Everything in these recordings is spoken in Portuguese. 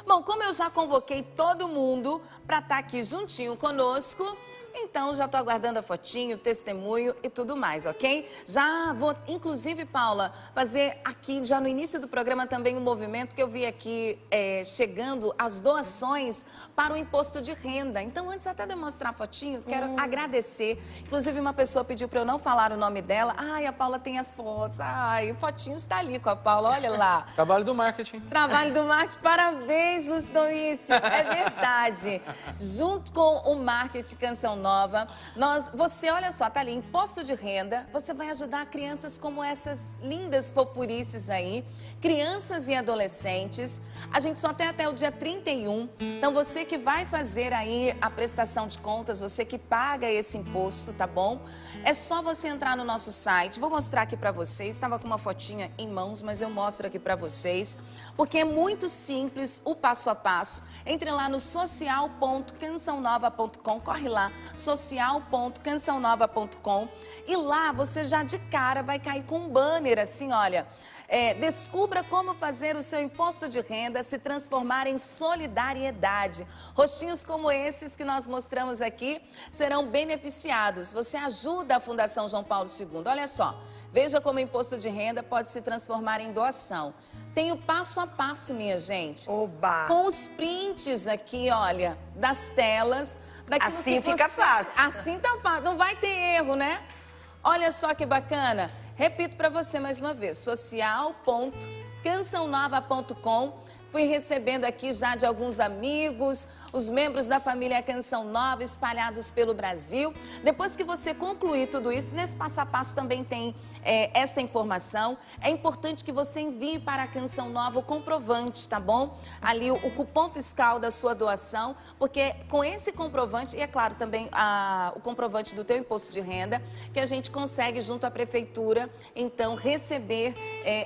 Bom, como eu já convoquei todo mundo para estar aqui juntinho conosco, então já estou aguardando a fotinho, testemunho e tudo mais, ok? Já vou, inclusive, Paula, fazer aqui já no início do programa também um movimento que eu vi aqui chegando as doações para o imposto de renda. Então, antes até de eu mostrar a fotinho, quero agradecer. Inclusive, uma pessoa pediu para eu não falar o nome dela. Ai, a Paula tem as fotos. Ai, o fotinho está ali com a Paula, olha lá. Trabalho do marketing. Trabalho do marketing. Parabéns, Lustoício. É verdade. Junto com o Marketing Canção Nova, você, olha só, tá ali, imposto de renda, você vai ajudar crianças como essas lindas fofurices aí, crianças e adolescentes. A gente só tem até o dia 31, então você que vai fazer aí a prestação de contas, você que paga esse imposto, tá bom? É só você entrar no nosso site, vou mostrar aqui pra vocês, estava com uma fotinha em mãos, mas eu mostro aqui pra vocês, porque é muito simples o passo a passo. Entre lá no social.cançãonova.com, corre lá, social.cançãonova.com, e lá você já de cara vai cair com um banner assim, olha... descubra como fazer o seu imposto de renda se transformar em solidariedade. Rostinhos como esses que nós mostramos aqui serão beneficiados. Você ajuda a Fundação João Paulo II. Olha só, veja como o imposto de renda pode se transformar em doação. Tem o passo a passo, minha gente. Oba! Com os prints aqui, olha, das telas. Assim fica fácil. Assim tá fácil. Não vai ter erro, né? Olha só que bacana. Repito para você mais uma vez, social.cançãonova.com. Fui recebendo aqui já de alguns amigos, os membros da família Canção Nova espalhados pelo Brasil. Depois que você concluir tudo isso, nesse passo a passo também tem esta informação. É importante que você envie para a Canção Nova o comprovante, tá bom? Ali o cupom fiscal da sua doação, porque com esse comprovante, e é claro também o comprovante do teu imposto de renda, que a gente consegue junto à prefeitura, então, receber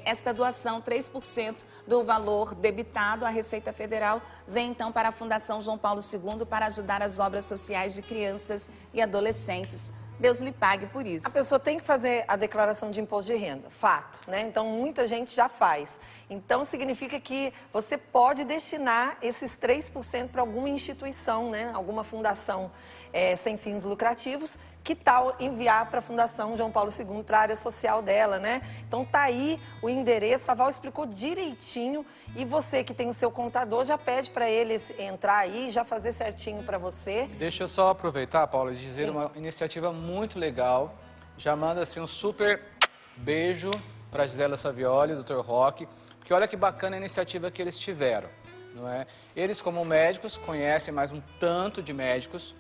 esta doação, 3% do valor debitado à Receita Federal, vem então para a Fundação João Paulo II para ajudar as obras sociais de crianças e adolescentes. Deus lhe pague por isso. A pessoa tem que fazer a declaração de imposto de renda, fato, né? Então, muita gente já faz. Então, significa que você pode destinar esses 3% para alguma instituição, né? Alguma fundação sem fins lucrativos. Que tal enviar para a Fundação João Paulo II, para a área social dela, né? Então, tá aí o endereço, a Val explicou direitinho. E você que tem o seu contador, já pede para ele entrar aí, já fazer certinho para você. Deixa eu só aproveitar, Paula, e dizer uma iniciativa muito legal. Já manda assim um super beijo para a Gisela Savioli, o Dr. Roque, porque olha que bacana a iniciativa que eles tiveram, não é? Eles, como médicos, conhecem mais um tanto de médicos,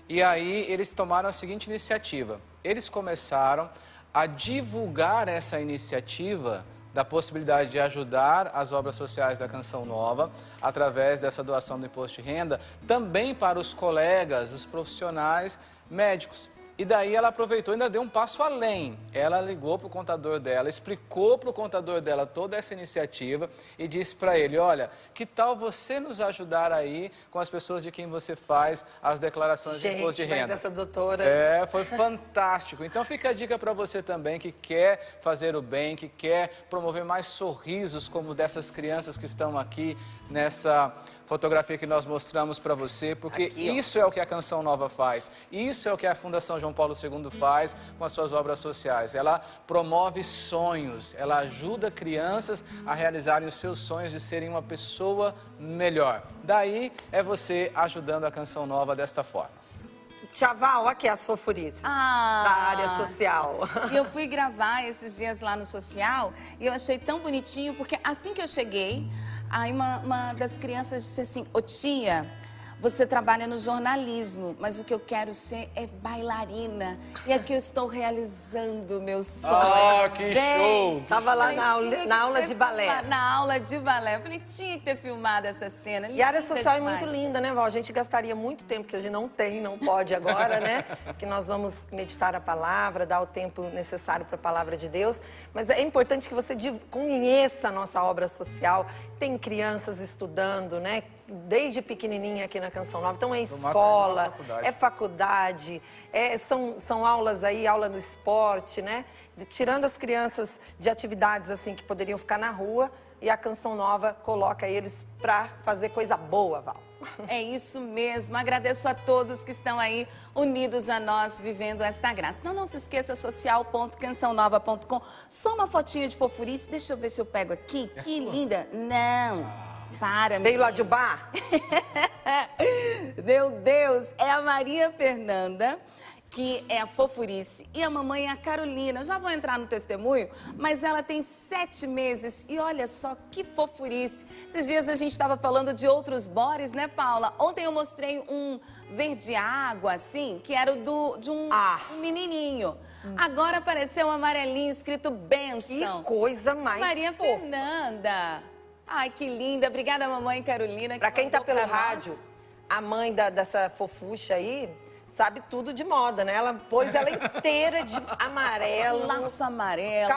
e aí eles tomaram a seguinte iniciativa. Eles começaram a divulgar essa iniciativa da possibilidade de ajudar as obras sociais da Canção Nova através dessa doação do imposto de renda, também para os colegas, os profissionais médicos. E daí ela aproveitou e ainda deu um passo além. Ela ligou para o contador dela, explicou para o contador dela toda essa iniciativa e disse para ele, olha, que tal você nos ajudar aí com as pessoas de quem você faz as declarações de imposto de renda? Mas essa doutora... Foi fantástico. Então fica a dica para você também que quer fazer o bem, que quer promover mais sorrisos como dessas crianças que estão aqui nessa fotografia que nós mostramos para você, porque aqui, isso é o que a Canção Nova faz, isso é o que a Fundação João Paulo II faz com as suas obras sociais. Ela promove sonhos, ela ajuda crianças a realizarem os seus sonhos de serem uma pessoa melhor. Daí é você ajudando a Canção Nova desta forma. Chaval, aqui as fofurices da área social. E eu fui gravar esses dias lá no social e eu achei tão bonitinho, porque assim que eu cheguei, aí uma das crianças disse assim, ô tia, você trabalha no jornalismo, mas o que eu quero ser é bailarina. E aqui eu estou realizando o meu sonho. Ah, que show! Estava lá na aula de balé. Na aula de balé. Eu falei, tinha que ter filmado essa cena. E a área social é muito linda, né, Val? A gente gastaria muito tempo, que a gente não tem, não pode agora, né? Porque nós vamos meditar a palavra, dar o tempo necessário para a palavra de Deus. Mas é importante que você conheça a nossa obra social. Tem crianças estudando, né? Desde pequenininha aqui na Canção Nova. Então é escola, é faculdade, são aulas aí, aula no esporte, né? Tirando as crianças de atividades assim que poderiam ficar na rua, e a Canção Nova coloca eles para fazer coisa boa, Val. É isso mesmo. Agradeço a todos que estão aí unidos a nós, vivendo esta graça. Não se esqueça, social.cançãonova.com. Só uma fotinha de fofurice. Deixa eu ver se eu pego aqui. Que linda. Não. Para, Veio lá de bar? Meu Deus, é a Maria Fernanda, que é a fofurice, e a mamãe é a Carolina. Já vou entrar no testemunho, mas ela tem 7 meses e olha só que fofurice. Esses dias a gente estava falando de outros bores, né, Paula? Ontem eu mostrei um verde água, assim, que era de um menininho. Agora apareceu um amarelinho escrito bênção. Que coisa mais Maria fofa. Fernanda. Ai, que linda. Obrigada, mamãe Carolina. Pra quem tá mandou pelo pra rádio, nós. a mãe dessa fofucha aí sabe tudo de moda, né? Ela pôs ela inteira de amarelo. Laço amarelo.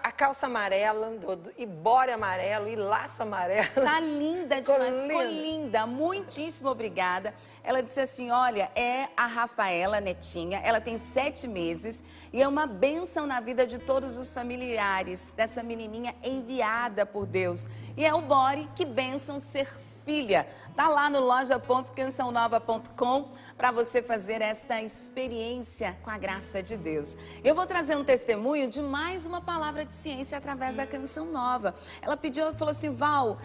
A calça amarela, e bore amarelo, e laço amarelo. Tá linda demais, ficou linda. linda. Muitíssimo obrigada. Ela disse assim, olha, é a Rafaela, netinha, ela tem 7 meses e é uma bênção na vida de todos os familiares dessa menininha enviada por Deus. E é o bore, que bênção ser filha. Tá lá no loja.cançãonova.com para você fazer esta experiência com a graça de Deus. Eu vou trazer um testemunho de mais uma palavra de ciência através da Canção Nova. Ela pediu, falou assim, Val,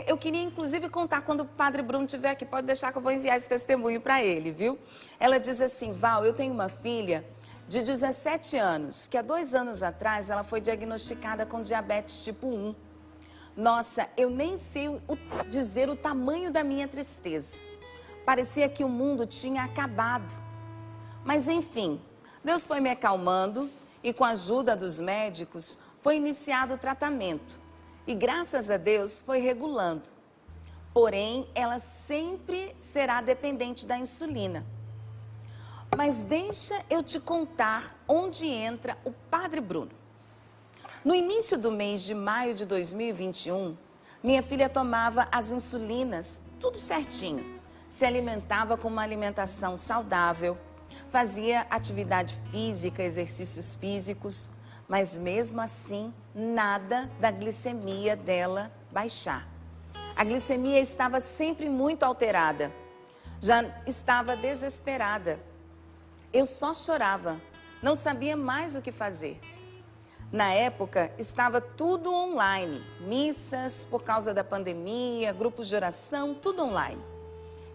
eu queria inclusive contar quando o Padre Bruno estiver aqui, pode deixar que eu vou enviar esse testemunho para ele, viu? Ela diz assim, Val, eu tenho uma filha de 17 anos, que há 2 anos atrás ela foi diagnosticada com diabetes tipo 1. Nossa, eu nem sei dizer o tamanho da minha tristeza. Parecia que o mundo tinha acabado. Mas enfim, Deus foi me acalmando e com a ajuda dos médicos foi iniciado o tratamento. E graças a Deus foi regulando. Porém, ela sempre será dependente da insulina. Mas deixa eu te contar onde entra o Padre Bruno. No início do mês de maio de 2021, minha filha tomava as insulinas, tudo certinho. Se alimentava com uma alimentação saudável, fazia atividade física, exercícios físicos, mas mesmo assim, nada da glicemia dela baixar. A glicemia estava sempre muito alterada, já estava desesperada. Eu só chorava, não sabia mais o que fazer. Na época, estava tudo online, missas por causa da pandemia, grupos de oração, tudo online.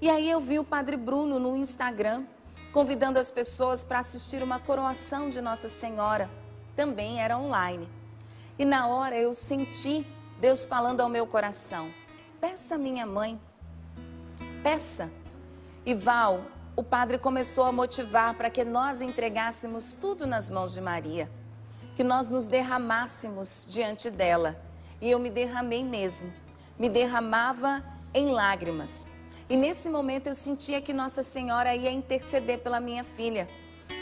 E aí eu vi o Padre Bruno no Instagram, convidando as pessoas para assistir uma coroação de Nossa Senhora, também era online. E na hora eu senti Deus falando ao meu coração, peça minha mãe, peça. E Val, o Padre começou a motivar para que nós entregássemos tudo nas mãos de Maria, que nós nos derramássemos diante dela. E eu me derramei mesmo, me derramava em lágrimas. E nesse momento eu sentia que Nossa Senhora ia interceder pela minha filha.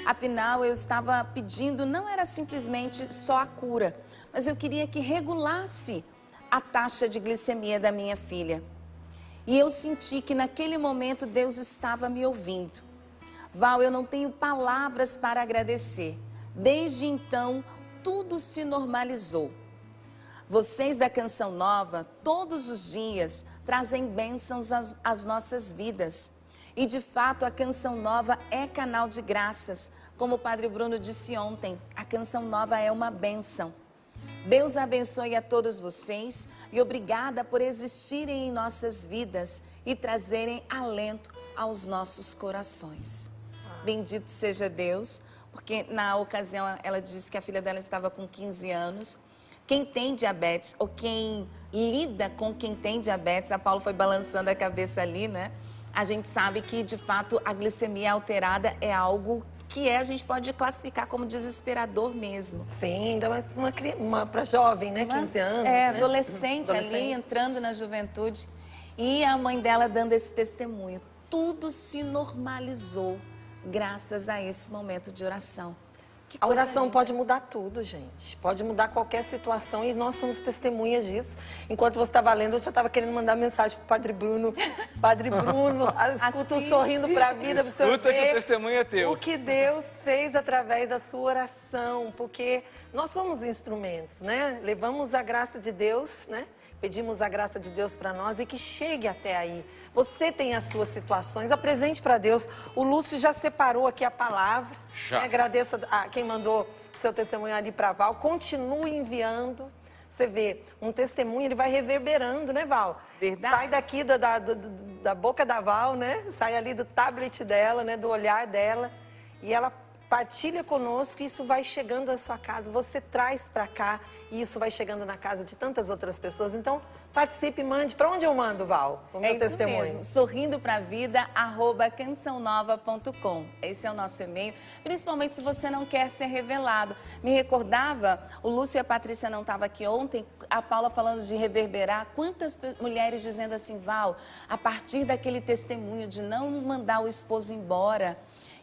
Afinal, eu estava pedindo, não era simplesmente só a cura, mas eu queria que regulasse a taxa de glicemia da minha filha. E eu senti que naquele momento Deus estava me ouvindo. Val, eu não tenho palavras para agradecer. Desde então, tudo se normalizou. Vocês da Canção Nova, todos os dias, trazem bênçãos às nossas vidas. E de fato, a Canção Nova é canal de graças. Como o Padre Bruno disse ontem, a Canção Nova é uma bênção. Deus abençoe a todos vocês e obrigada por existirem em nossas vidas e trazerem alento aos nossos corações. Bendito seja Deus, porque na ocasião ela disse que a filha dela estava com 15 anos. Quem tem diabetes ou quem lida com quem tem diabetes, a Paula foi balançando a cabeça ali, né? A gente sabe que, de fato, a glicemia alterada é algo que a gente pode classificar como desesperador mesmo. Sim, ainda para jovem, né? 15 anos, né? Adolescente ali, entrando na juventude. E a mãe dela dando esse testemunho. Tudo se normalizou graças a esse momento de oração. A oração pode mudar tudo, gente. Pode mudar qualquer situação e nós somos testemunhas disso. Enquanto você estava lendo, eu já estava querendo mandar mensagem para o Padre Bruno. Padre Bruno, escuta o Sorrindo para a Vida, para o senhor Escuta ver que o testemunho é teu. o que Deus fez através da sua oração. Porque nós somos instrumentos, né? Levamos a graça de Deus, né? pedimos a graça de Deus para nós e que chegue até aí. Você tem as suas situações, apresente para Deus. O Lúcio já separou aqui a palavra. Já. Agradeço a quem mandou seu testemunho ali para Val. Continue enviando. Você vê, um testemunho, ele vai reverberando, né, Val? Verdade. Sai daqui da boca da Val, né? Sai ali do tablet dela, né? Do olhar dela. E ela partilha conosco e isso vai chegando à sua casa. Você traz para cá e isso vai chegando na casa de tantas outras pessoas. Então, participe, mande. Para onde eu mando, Val? O meu testemunho. Mesmo. sorrindopravida@cançãonova.com. Esse é o nosso e-mail. Principalmente se você não quer ser revelado. Me recordava, o Lúcio e a Patrícia não estavam aqui ontem, a Paula falando de reverberar. Quantas mulheres dizendo assim, Val, a partir daquele testemunho de não mandar o esposo embora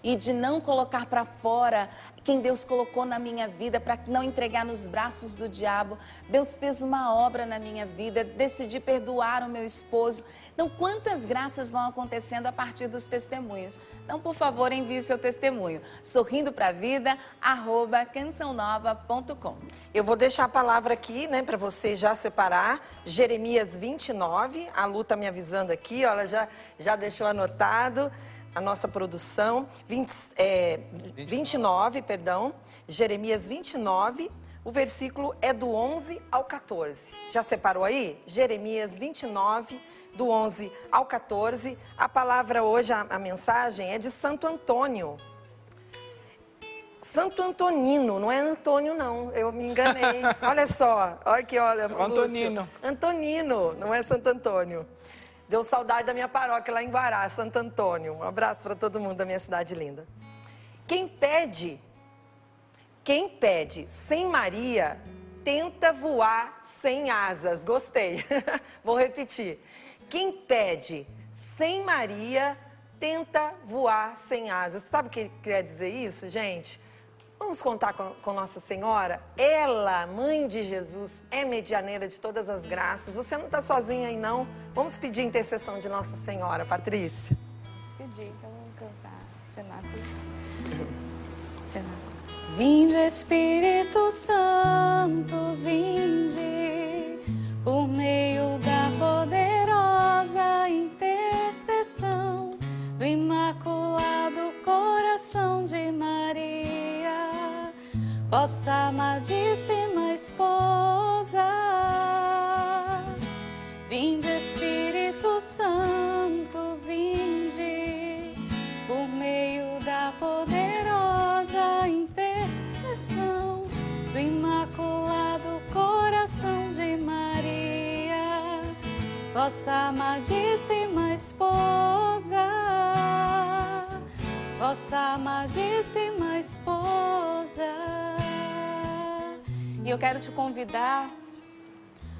e de não colocar para fora quem Deus colocou na minha vida, para não entregar nos braços do diabo. Deus fez uma obra na minha vida, decidi perdoar o meu esposo. Então, quantas graças vão acontecendo a partir dos testemunhos? Então, por favor, envie seu testemunho. sorrindopravida@cançãonova.com. Eu vou deixar a palavra aqui, né, para você já separar. Jeremias 29, a Lu tá me avisando aqui, ó, ela já deixou anotado. A nossa produção, 29, perdão, Jeremias 29, o versículo é do 11 ao 14. Já separou aí? Jeremias 29, do 11 ao 14. A palavra hoje, a mensagem é de Santo Antônio. Santo Antonino, não é Antônio não, eu me enganei. Olha só, olha aqui, olha. Antonino. Lúcio. Antonino, não é Santo Antônio. Deu saudade da minha paróquia lá em Guará, Santo Antônio. Um abraço para todo mundo da minha cidade linda. Quem pede sem Maria, tenta voar sem asas. Gostei. Vou repetir. Quem pede sem Maria, tenta voar sem asas. Sabe o que quer dizer isso, gente? Vamos contar com Nossa Senhora? Ela, mãe de Jesus, é medianeira de todas as graças. Você não está sozinha aí, não. Vamos pedir intercessão de Nossa Senhora, Patrícia. Vamos pedir, então vamos cantar. Cenáculo. Vinde, Espírito Santo, vinde, por meio da poderosa intercessão do Imaculado Coração de Maria, vossa amadíssima esposa. Vinde, Espírito Santo, vinde, por meio da poderosa intercessão do Imaculado Coração de Maria, vossa amadíssima esposa, vossa amadíssima esposa. E eu quero te convidar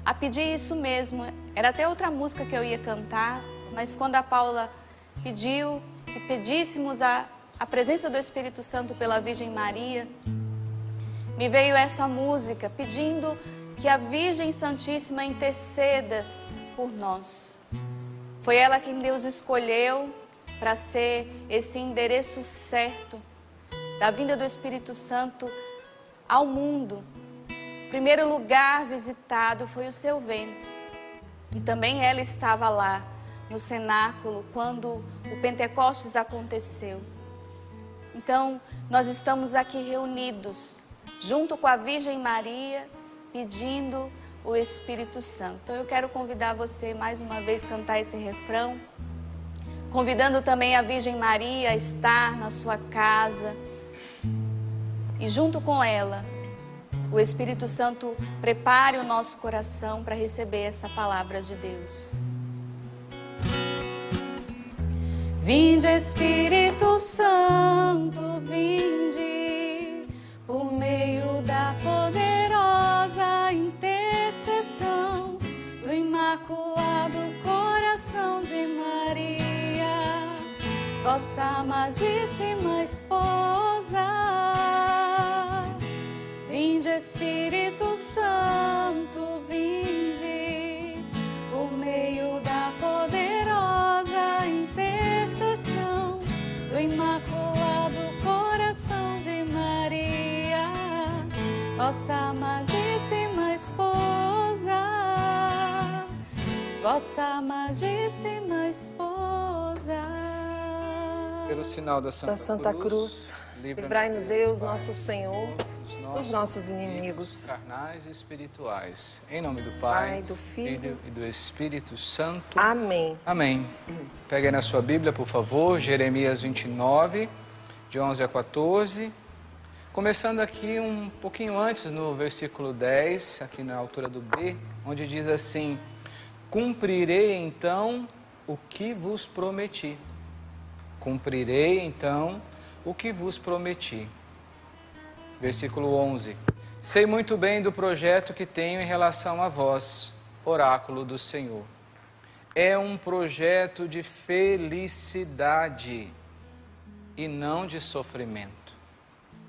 a pedir isso mesmo. Era até outra música que eu ia cantar, mas quando a Paula pediu que pedíssemos a presença do Espírito Santo pela Virgem Maria, me veio essa música pedindo que a Virgem Santíssima interceda por nós. Foi ela quem Deus escolheu para ser esse endereço certo da vinda do Espírito Santo ao mundo. O primeiro lugar visitado foi o seu ventre. E também ela estava lá no cenáculo quando o Pentecostes aconteceu. Então, nós estamos aqui reunidos, junto com a Virgem Maria, pedindo o Espírito Santo. Então, eu quero convidar você mais uma vez a cantar esse refrão, convidando também a Virgem Maria a estar na sua casa. E junto com ela, o Espírito Santo prepare o nosso coração para receber essa palavra de Deus. Vinde, Espírito Santo, vinde, por meio da poderosa intercessão do Imaculado Coração de Maria, vossa amadíssima esposa. Vinde, Espírito Santo, vinde, por meio da poderosa intercessão do Imaculado Coração de Maria, vossa amadíssima esposa. vossa amadíssima esposa. Pelo sinal da Santa Cruz, livrai-nos Deus, nosso Senhor, dos nossos inimigos carnais e espirituais. Em nome do Pai, do Filho e do Espírito Santo. Amém. Amém. Pegue aí na sua Bíblia, por favor, Jeremias 29, de 11 a 14. Começando aqui um pouquinho antes, no versículo 10, aqui na altura do B, onde diz assim: cumprirei então o que vos prometi. Cumprirei então o que vos prometi. Versículo 11. Sei muito bem do projeto que tenho em relação a vós, oráculo do Senhor. É um projeto de felicidade e não de sofrimento.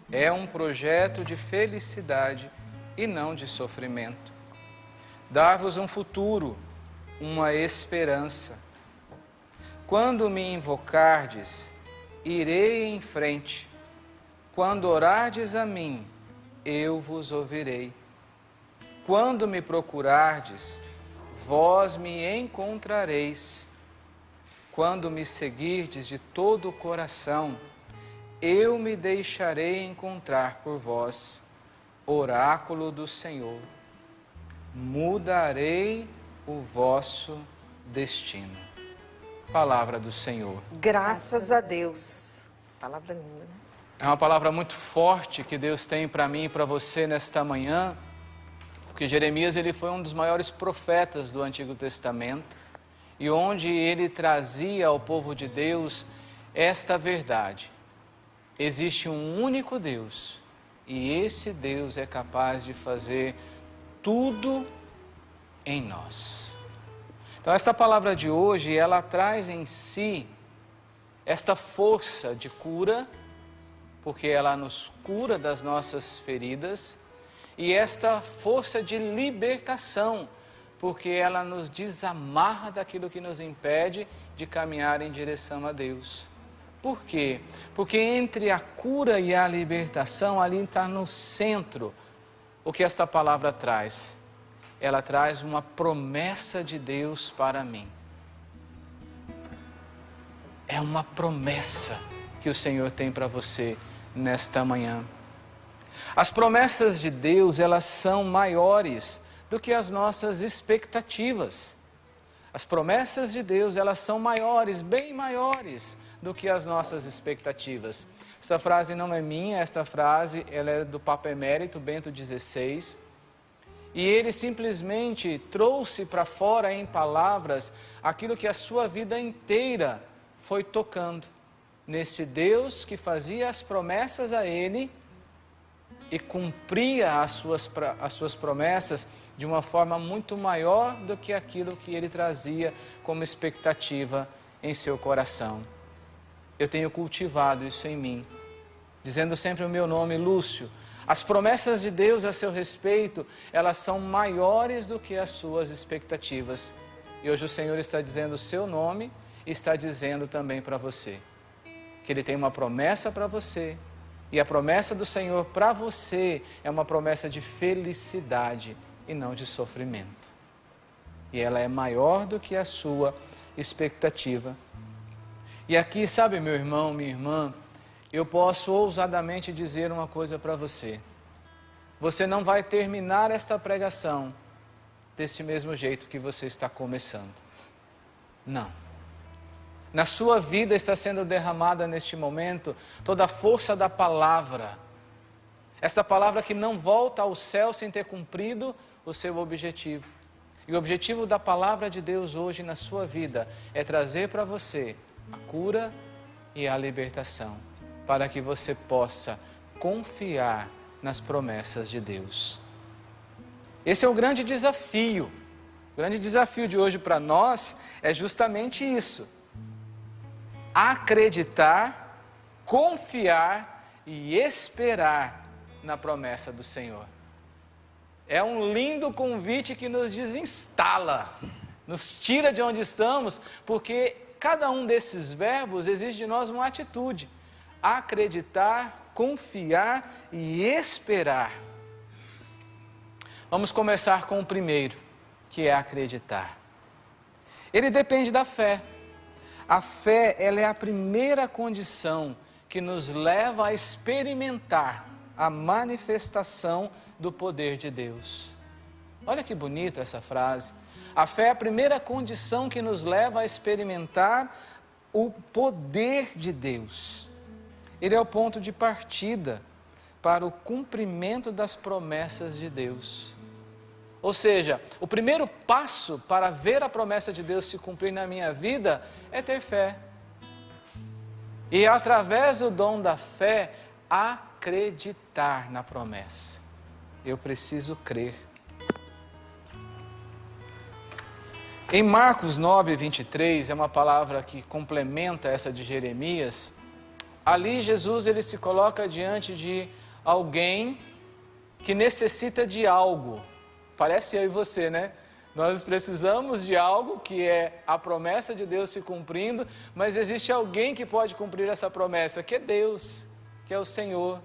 É um projeto de felicidade e não de sofrimento. Dar-vos um futuro, uma esperança. Quando me invocardes, irei em frente. Quando orardes a mim, eu vos ouvirei. Quando me procurardes, vós me encontrareis. Quando me seguirdes de todo o coração, eu me deixarei encontrar por vós, oráculo do Senhor. Mudarei o vosso destino. Palavra do Senhor. Graças a Deus. Palavra linda, né? É uma palavra muito forte que Deus tem para mim e para você nesta manhã, porque Jeremias ele foi um dos maiores profetas do Antigo Testamento, e onde ele trazia ao povo de Deus esta verdade: existe um único Deus, e esse Deus é capaz de fazer tudo em nós. Então esta palavra de hoje, ela traz em si esta força de cura, porque ela nos cura das nossas feridas, e esta força de libertação, porque ela nos desamarra daquilo que nos impede de caminhar em direção a Deus. Por quê? Porque entre a cura e a libertação, ali está no centro o que esta palavra traz. Ela traz uma promessa de Deus para mim. É uma promessa que o Senhor tem para você nesta manhã. As promessas de Deus, elas são maiores do que as nossas expectativas. As promessas de Deus, elas são maiores, bem maiores do que as nossas expectativas. Esta frase não é minha, esta frase ela é do Papa Emérito Bento XVI. E ele simplesmente trouxe para fora em palavras aquilo que a sua vida inteira foi tocando. Nesse Deus que fazia as promessas a ele e cumpria as suas promessas de uma forma muito maior do que aquilo que ele trazia como expectativa em seu coração. Eu tenho cultivado isso em mim, dizendo sempre o meu nome, Lúcio. As promessas de Deus a seu respeito, elas são maiores do que as suas expectativas. E hoje o Senhor está dizendo o seu nome e está dizendo também para você que Ele tem uma promessa para você. E a promessa do Senhor para você é uma promessa de felicidade e não de sofrimento. E ela é maior do que a sua expectativa. E aqui, sabe, meu irmão, minha irmã, eu posso ousadamente dizer uma coisa para você. Você não vai terminar esta pregação desse mesmo jeito que você está começando. Não. Na sua vida está sendo derramada neste momento toda a força da palavra. Esta palavra que não volta ao céu sem ter cumprido o seu objetivo. E o objetivo da palavra de Deus hoje na sua vida é trazer para você a cura e a libertação, para que você possa confiar nas promessas de Deus. Esse é o grande desafio. O grande desafio de hoje para nós é justamente isso. Acreditar, confiar e esperar na promessa do Senhor. É um lindo convite que nos desinstala, nos tira de onde estamos, porque cada um desses verbos exige de nós uma atitude. Acreditar, confiar e esperar. Vamos começar com o primeiro, que é acreditar. Ele depende da fé. A fé, ela é a primeira condição que nos leva a experimentar a manifestação do poder de Deus. Olha que bonito essa frase. A fé é a primeira condição que nos leva a experimentar o poder de Deus. Ele é o ponto de partida para o cumprimento das promessas de Deus. Ou seja, o primeiro passo para ver a promessa de Deus se cumprir na minha vida é ter fé. E através do dom da fé, acreditar na promessa. Eu preciso crer. Em Marcos 9, 23, é uma palavra que complementa essa de Jeremias. Ali Jesus ele se coloca diante de alguém que necessita de algo. Parece eu e você, né? Nós precisamos de algo que é a promessa de Deus se cumprindo, mas existe alguém que pode cumprir essa promessa, que é Deus, que é o Senhor.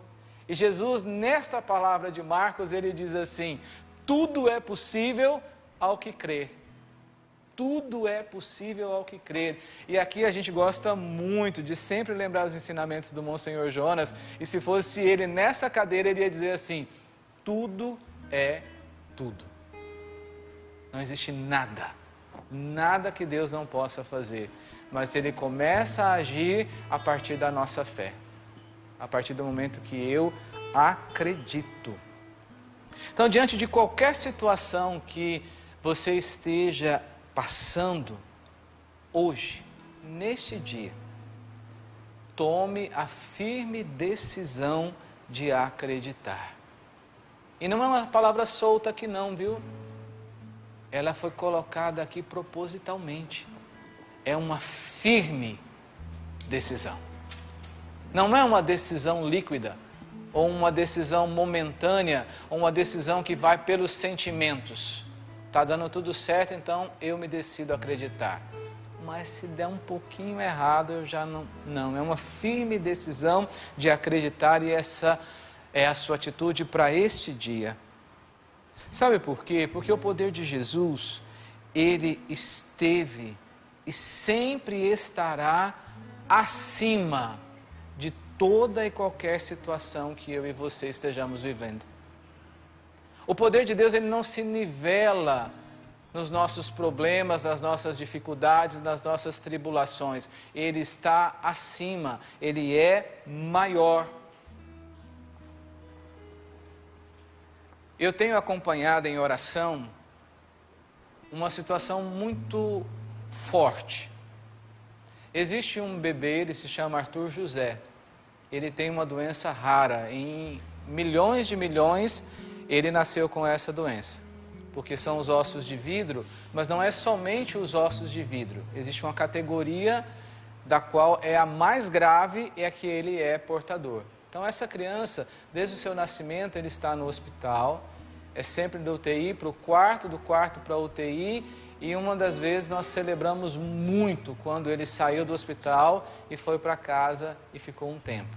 E Jesus, nessa palavra de Marcos, ele diz assim: tudo é possível ao que crê. Tudo é possível ao que crer. E aqui a gente gosta muito de sempre lembrar os ensinamentos do Monsenhor Jonas. E se fosse ele nessa cadeira, ele ia dizer assim: tudo é tudo. Não existe nada, nada que Deus não possa fazer. Mas ele começa a agir a partir da nossa fé. A partir do momento que eu acredito. Então, diante de qualquer situação que você esteja passando hoje, neste dia, tome a firme decisão de acreditar. E não é uma palavra solta aqui não, viu? Ela foi colocada aqui propositalmente. É uma firme decisão. Não é uma decisão líquida, ou uma decisão momentânea, ou uma decisão que vai pelos sentimentos. Está dando tudo certo, então eu me decido acreditar. Mas se der um pouquinho errado, eu já não. Não, é uma firme decisão de acreditar e essa é a sua atitude para este dia. Sabe por quê? Porque o poder de Jesus, ele esteve e sempre estará acima de toda e qualquer situação que eu e você estejamos vivendo. O poder de Deus, ele não se nivela nos nossos problemas, nas nossas dificuldades, nas nossas tribulações. Ele está acima, ele é maior. Eu tenho acompanhado em oração uma situação muito forte. Existe um bebê, ele se chama Arthur José. Ele tem uma doença rara, em milhões de milhões. Ele nasceu com essa doença, porque são os ossos de vidro, mas não é somente os ossos de vidro. Existe uma categoria da qual é a mais grave e é que ele é portador. Então essa criança, desde o seu nascimento, ele está no hospital, é sempre do UTI para o quarto, do quarto para a UTI, e uma das vezes nós celebramos muito quando ele saiu do hospital e foi para casa e ficou um tempo.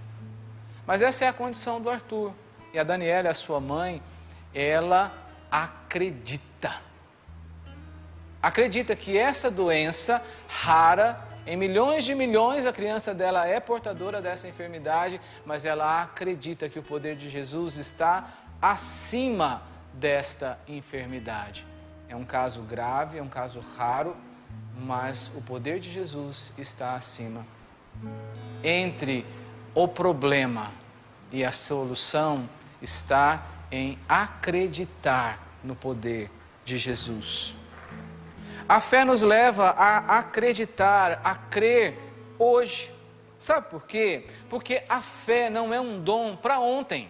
Mas essa é a condição do Arthur. E a Daniela, a sua mãe, ela acredita. Acredita que essa doença rara, em milhões de milhões, a criança dela é portadora dessa enfermidade, mas ela acredita que o poder de Jesus está acima desta enfermidade. É um caso grave, é um caso raro, mas o poder de Jesus está acima. Entre o problema e a solução está em acreditar no poder de Jesus. A fé nos leva a acreditar, a crer hoje. Sabe por quê? Porque a fé não é um dom para ontem.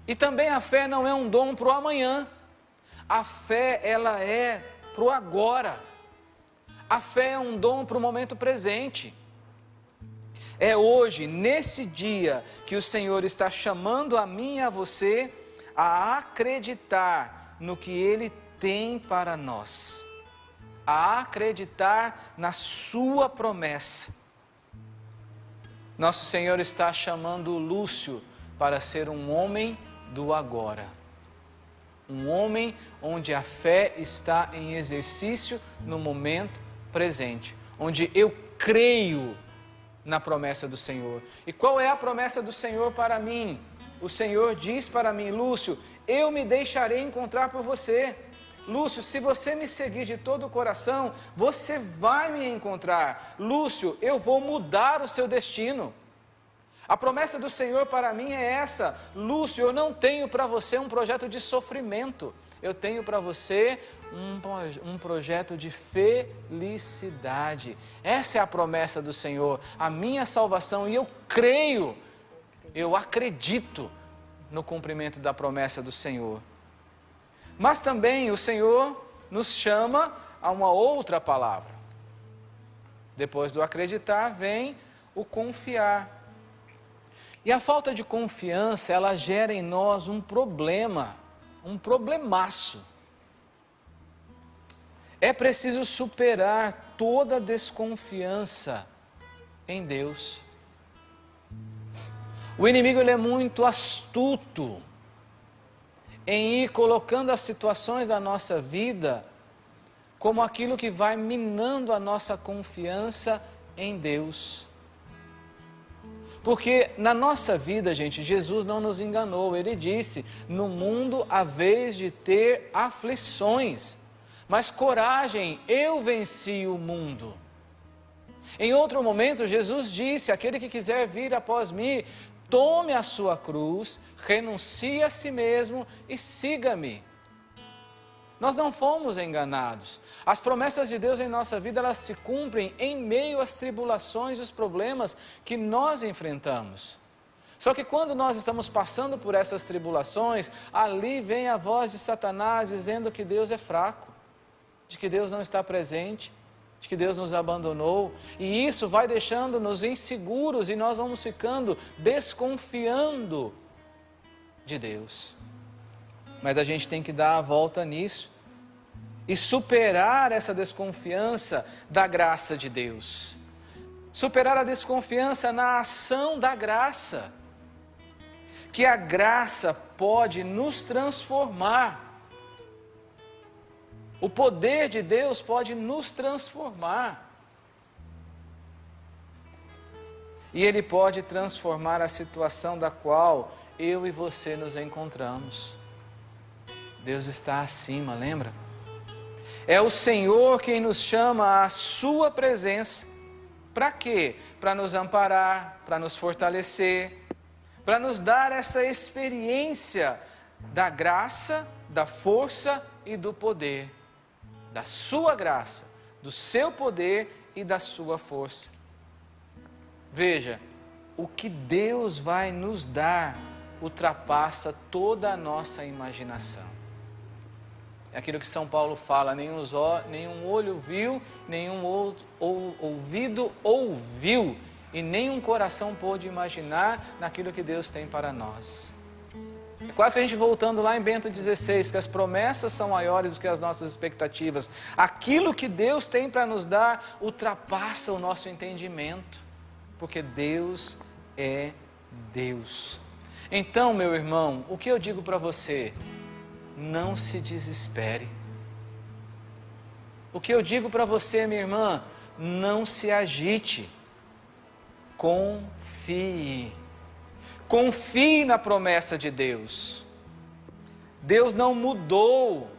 E também a fé não é um dom para o amanhã. A fé, ela é para o agora. A fé é um dom para o momento presente. É hoje, nesse dia, que o Senhor está chamando a mim e a você a acreditar no que Ele tem para nós. A acreditar na sua promessa. Nosso Senhor está chamando o Lúcio para ser um homem do agora. Um homem onde a fé está em exercício no momento presente, onde eu creio na promessa do Senhor. E qual é a promessa do Senhor para mim? O Senhor diz para mim: Lúcio, eu me deixarei encontrar por você. Lúcio, se você me seguir de todo o coração, você vai me encontrar. Lúcio, eu vou mudar o seu destino. A promessa do Senhor para mim é essa: Lúcio, eu não tenho para você um projeto de sofrimento, eu tenho para você um projeto de felicidade. Essa é a promessa do Senhor, a minha salvação, e eu creio, eu acredito no cumprimento da promessa do Senhor. Mas também o Senhor nos chama a uma outra palavra. Depois do acreditar vem o confiar. E a falta de confiança, ela gera em nós um problema, um problemaço. É preciso superar toda desconfiança em Deus. O inimigo, ele é muito astuto em ir colocando as situações da nossa vida como aquilo que vai minando a nossa confiança em Deus. Porque na nossa vida, gente, Jesus não nos enganou. Ele disse: no mundo haveis de ter aflições, mas coragem, eu venci o mundo. Em outro momento, Jesus disse: aquele que quiser vir após mim, tome a sua cruz, renuncie a si mesmo e siga-me. Nós não fomos enganados. As promessas de Deus em nossa vida, elas se cumprem em meio às tribulações e os problemas que nós enfrentamos. Só que quando nós estamos passando por essas tribulações, ali vem a voz de Satanás dizendo que Deus é fraco, de que Deus não está presente, de que Deus nos abandonou, e isso vai deixando-nos inseguros e nós vamos ficando desconfiando de Deus. Mas a gente tem que dar a volta nisso e superar essa desconfiança da graça de Deus. Superar a desconfiança na ação da graça. Que a graça pode nos transformar. O poder de Deus pode nos transformar. E Ele pode transformar a situação da qual eu e você nos encontramos. Deus está acima, lembra? É o Senhor quem nos chama à sua presença. Para quê? Para nos amparar, para nos fortalecer, para nos dar essa experiência da graça, da força e do poder. Da sua graça, do seu poder e da sua força. Veja, o que Deus vai nos dar ultrapassa toda a nossa imaginação. É aquilo que São Paulo fala: nenhum olho viu, nenhum ouvido ouviu, e nenhum coração pôde imaginar naquilo que Deus tem para nós. É quase que a gente voltando lá em Bento XVI, que as promessas são maiores do que as nossas expectativas. Aquilo que Deus tem para nos dar ultrapassa o nosso entendimento, porque Deus é Deus. Então, meu irmão, o que eu digo para você? Não se desespere. O que eu digo para você, minha irmã? Não se agite. Confie. Confie na promessa de Deus. Deus não mudou.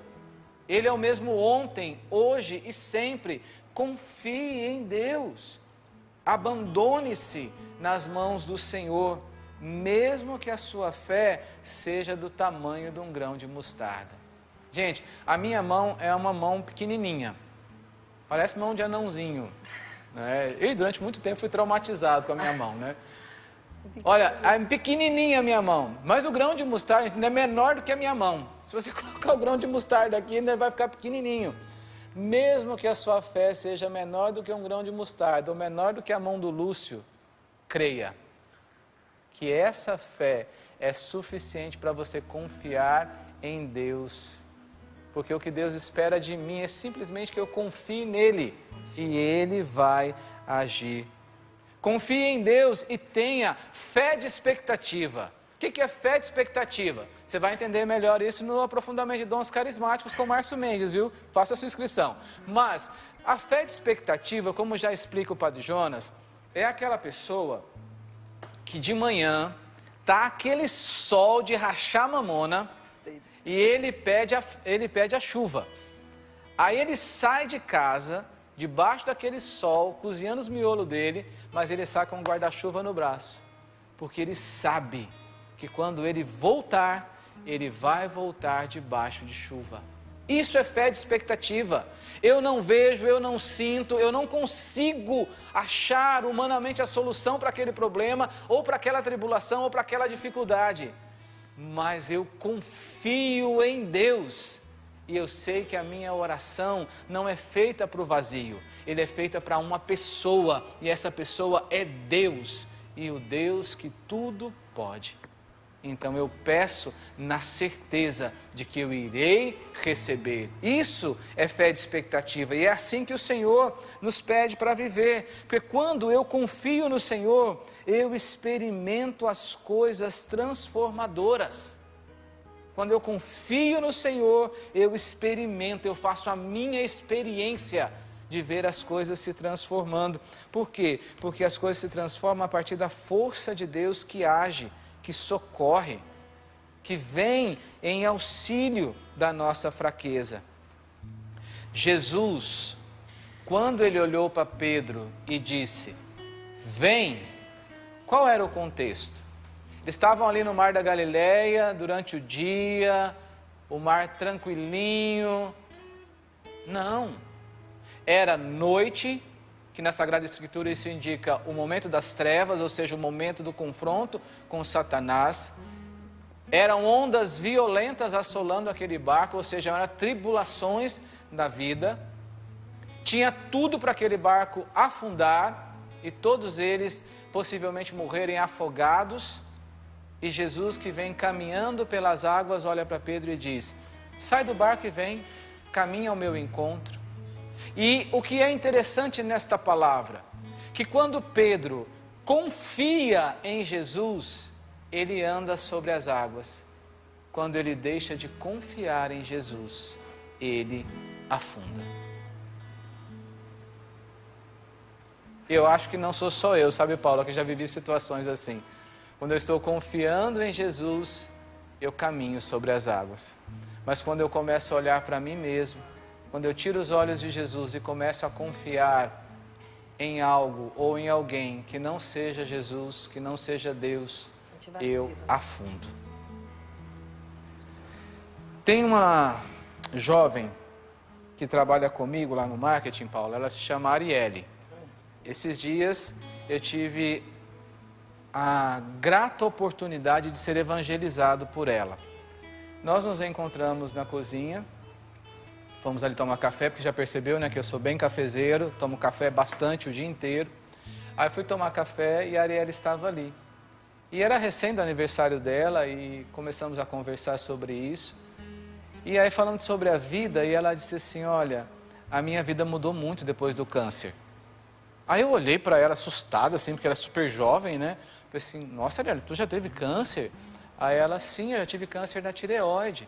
Ele é o mesmo ontem, hoje e sempre. Confie em Deus. Abandone-se nas mãos do Senhor, mesmo que a sua fé seja do tamanho de um grão de mostarda. Gente, a minha mão é uma mão pequenininha, parece mão de anãozinho, né? Eu durante muito tempo fui traumatizado com a minha mão, né? Olha, é pequenininha a minha mão, mas o grão de mostarda ainda é menor do que a minha mão. Se você colocar o grão de mostarda aqui, ainda vai ficar pequenininho. Mesmo que a sua fé seja menor do que um grão de mostarda, ou menor do que a mão do Lúcio, creia que essa fé é suficiente para você confiar em Deus. Porque o que Deus espera de mim é simplesmente que eu confie nele e Ele vai agir. Confie em Deus e tenha fé de expectativa. O que é fé de expectativa? Você vai entender melhor isso no aprofundamento de dons carismáticos com Márcio Mendes, viu? Faça a sua inscrição. Mas a fé de expectativa, como já explica o Padre Jonas, é aquela pessoa que de manhã tá aquele sol de rachar mamona e ele pede a chuva. Aí ele sai de casa, debaixo daquele sol, cozinhando os miolos dele, mas ele sai com um guarda-chuva no braço, porque ele sabe que quando ele voltar, ele vai voltar debaixo de chuva. Isso é fé de expectativa. Eu não vejo, eu não sinto, eu não consigo achar humanamente a solução para aquele problema, ou para aquela tribulação, ou para aquela dificuldade. Mas eu confio em Deus. E eu sei que a minha oração não é feita para o vazio. Ele é feita para uma pessoa. E essa pessoa é Deus. E o Deus que tudo pode. Então eu peço na certeza de que eu irei receber. Isso é fé de expectativa e é assim que o Senhor nos pede para viver. Porque quando eu confio no Senhor, eu experimento as coisas transformadoras. Quando eu confio no Senhor, eu experimento, eu faço a minha experiência de ver as coisas se transformando. Por quê? Porque as coisas se transformam a partir da força de Deus que age, que socorre, que vem em auxílio da nossa fraqueza. Jesus, quando ele olhou para Pedro e disse, vem, qual era o contexto? Eles estavam ali no mar da Galileia durante o dia, o mar tranquilinho. Não, era noite, que na Sagrada Escritura isso indica o momento das trevas, ou seja, o momento do confronto com Satanás. Eram ondas violentas assolando aquele barco, ou seja, eram tribulações da vida. Tinha tudo para aquele barco afundar e todos eles possivelmente morrerem afogados. E Jesus, que vem caminhando pelas águas, olha para Pedro e diz, sai do barco e vem, caminha ao meu encontro. E o que é interessante nesta palavra, que quando Pedro confia em Jesus, ele anda sobre as águas. Quando ele deixa de confiar em Jesus, ele afunda. Eu acho que não sou só eu, sabe, Paula, que já vivi situações assim. Quando eu estou confiando em Jesus, eu caminho sobre as águas. Mas quando eu começo a olhar para mim mesmo, quando eu tiro os olhos de Jesus e começo a confiar em algo ou em alguém que não seja Jesus, que não seja Deus, eu afundo. Tem uma jovem que trabalha comigo lá no marketing, Paulo, ela se chama Arielle. Esses dias eu tive a grata oportunidade de ser evangelizado por ela. Nós nos encontramos na cozinha, fomos ali tomar café, porque já percebeu, né, que eu sou bem cafezeiro, tomo café bastante o dia inteiro. Aí fui tomar café e a Arielle estava ali. E era recém do aniversário dela e começamos a conversar sobre isso. E aí falando sobre a vida, e ela disse assim, olha, a minha vida mudou muito depois do câncer. Aí eu olhei para ela assustada, assim, porque ela é super jovem, né? Falei assim, nossa, Arielle, tu já teve câncer? Aí ela, sim, eu já tive câncer na tireoide.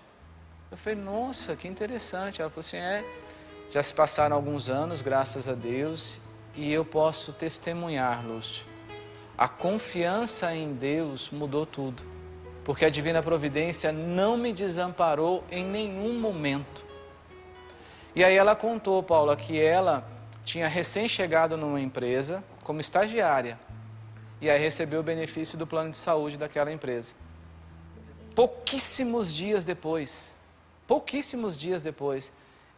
Eu falei, nossa, que interessante. Ela falou assim, já se passaram alguns anos, graças a Deus, e eu posso testemunhar, Lúcio. A confiança em Deus mudou tudo, porque a divina providência não me desamparou em nenhum momento. E aí ela contou, Paula, que ela tinha recém-chegado numa empresa como estagiária, e aí recebeu o benefício do plano de saúde daquela empresa. Pouquíssimos dias depois,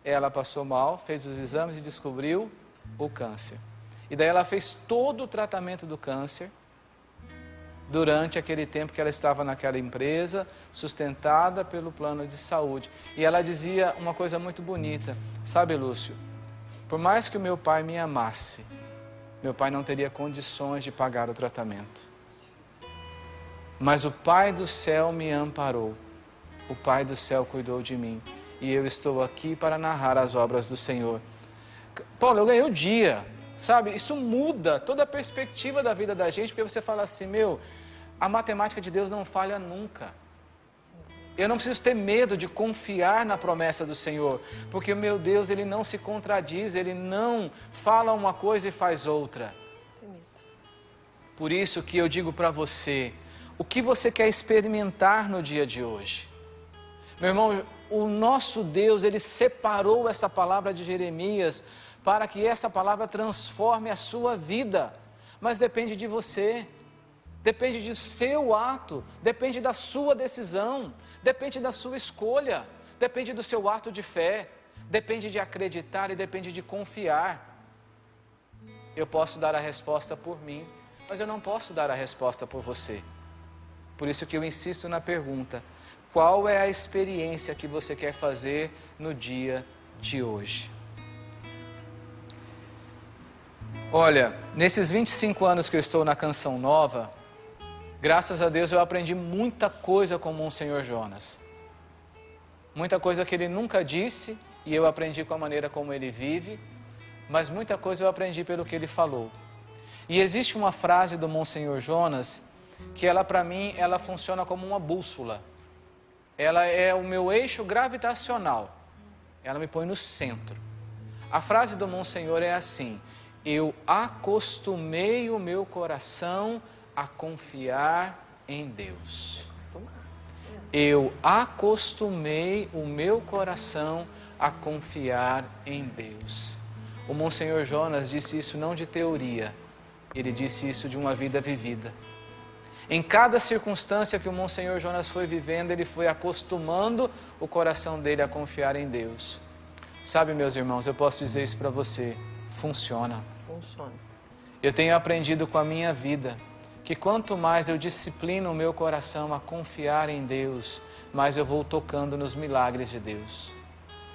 ela passou mal, fez os exames e descobriu o câncer. E daí ela fez todo o tratamento do câncer durante aquele tempo que ela estava naquela empresa, sustentada pelo plano de saúde. E ela dizia uma coisa muito bonita, sabe, Lúcio? Por mais que o meu pai me amasse, meu pai não teria condições de pagar o tratamento. Mas o Pai do céu me amparou, o Pai do céu cuidou de mim, e eu estou aqui para narrar as obras do Senhor. Paulo, eu ganhei o dia, sabe? Isso muda toda a perspectiva da vida da gente, porque você fala assim, a matemática de Deus não falha nunca. Eu não preciso ter medo de confiar na promessa do Senhor, porque o meu Deus, Ele não se contradiz, Ele não fala uma coisa e faz outra. Por isso que eu digo para você, o que você quer experimentar no dia de hoje? Meu irmão, o nosso Deus, Ele separou essa palavra de Jeremias para que essa palavra transforme a sua vida, mas depende de você. Depende do seu ato, depende da sua decisão, depende da sua escolha, depende do seu ato de fé, depende de acreditar e depende de confiar. Eu posso dar a resposta por mim, mas eu não posso dar a resposta por você. Por isso que eu insisto na pergunta: qual é a experiência que você quer fazer no dia de hoje? Olha, nesses 25 anos que eu estou na Canção Nova, graças a Deus eu aprendi muita coisa com o Monsenhor Jonas. Muita coisa que ele nunca disse e eu aprendi com a maneira como ele vive, mas muita coisa eu aprendi pelo que ele falou. E existe uma frase do Monsenhor Jonas que ela, para mim, ela funciona como uma bússola. Ela é o meu eixo gravitacional. Ela me põe no centro. A frase do Monsenhor é assim: eu acostumei o meu coração a confiar em Deus. Eu acostumei o meu coração a confiar em Deus. O Monsenhor Jonas disse isso não de teoria, ele disse isso de uma vida vivida. Em cada circunstância que o Monsenhor Jonas foi vivendo, ele foi acostumando o coração dele a confiar em Deus. Sabe, meus irmãos, eu posso dizer isso para você, funciona. Funciona. Eu tenho aprendido com a minha vida que quanto mais eu disciplino o meu coração a confiar em Deus, mais eu vou tocando nos milagres de Deus.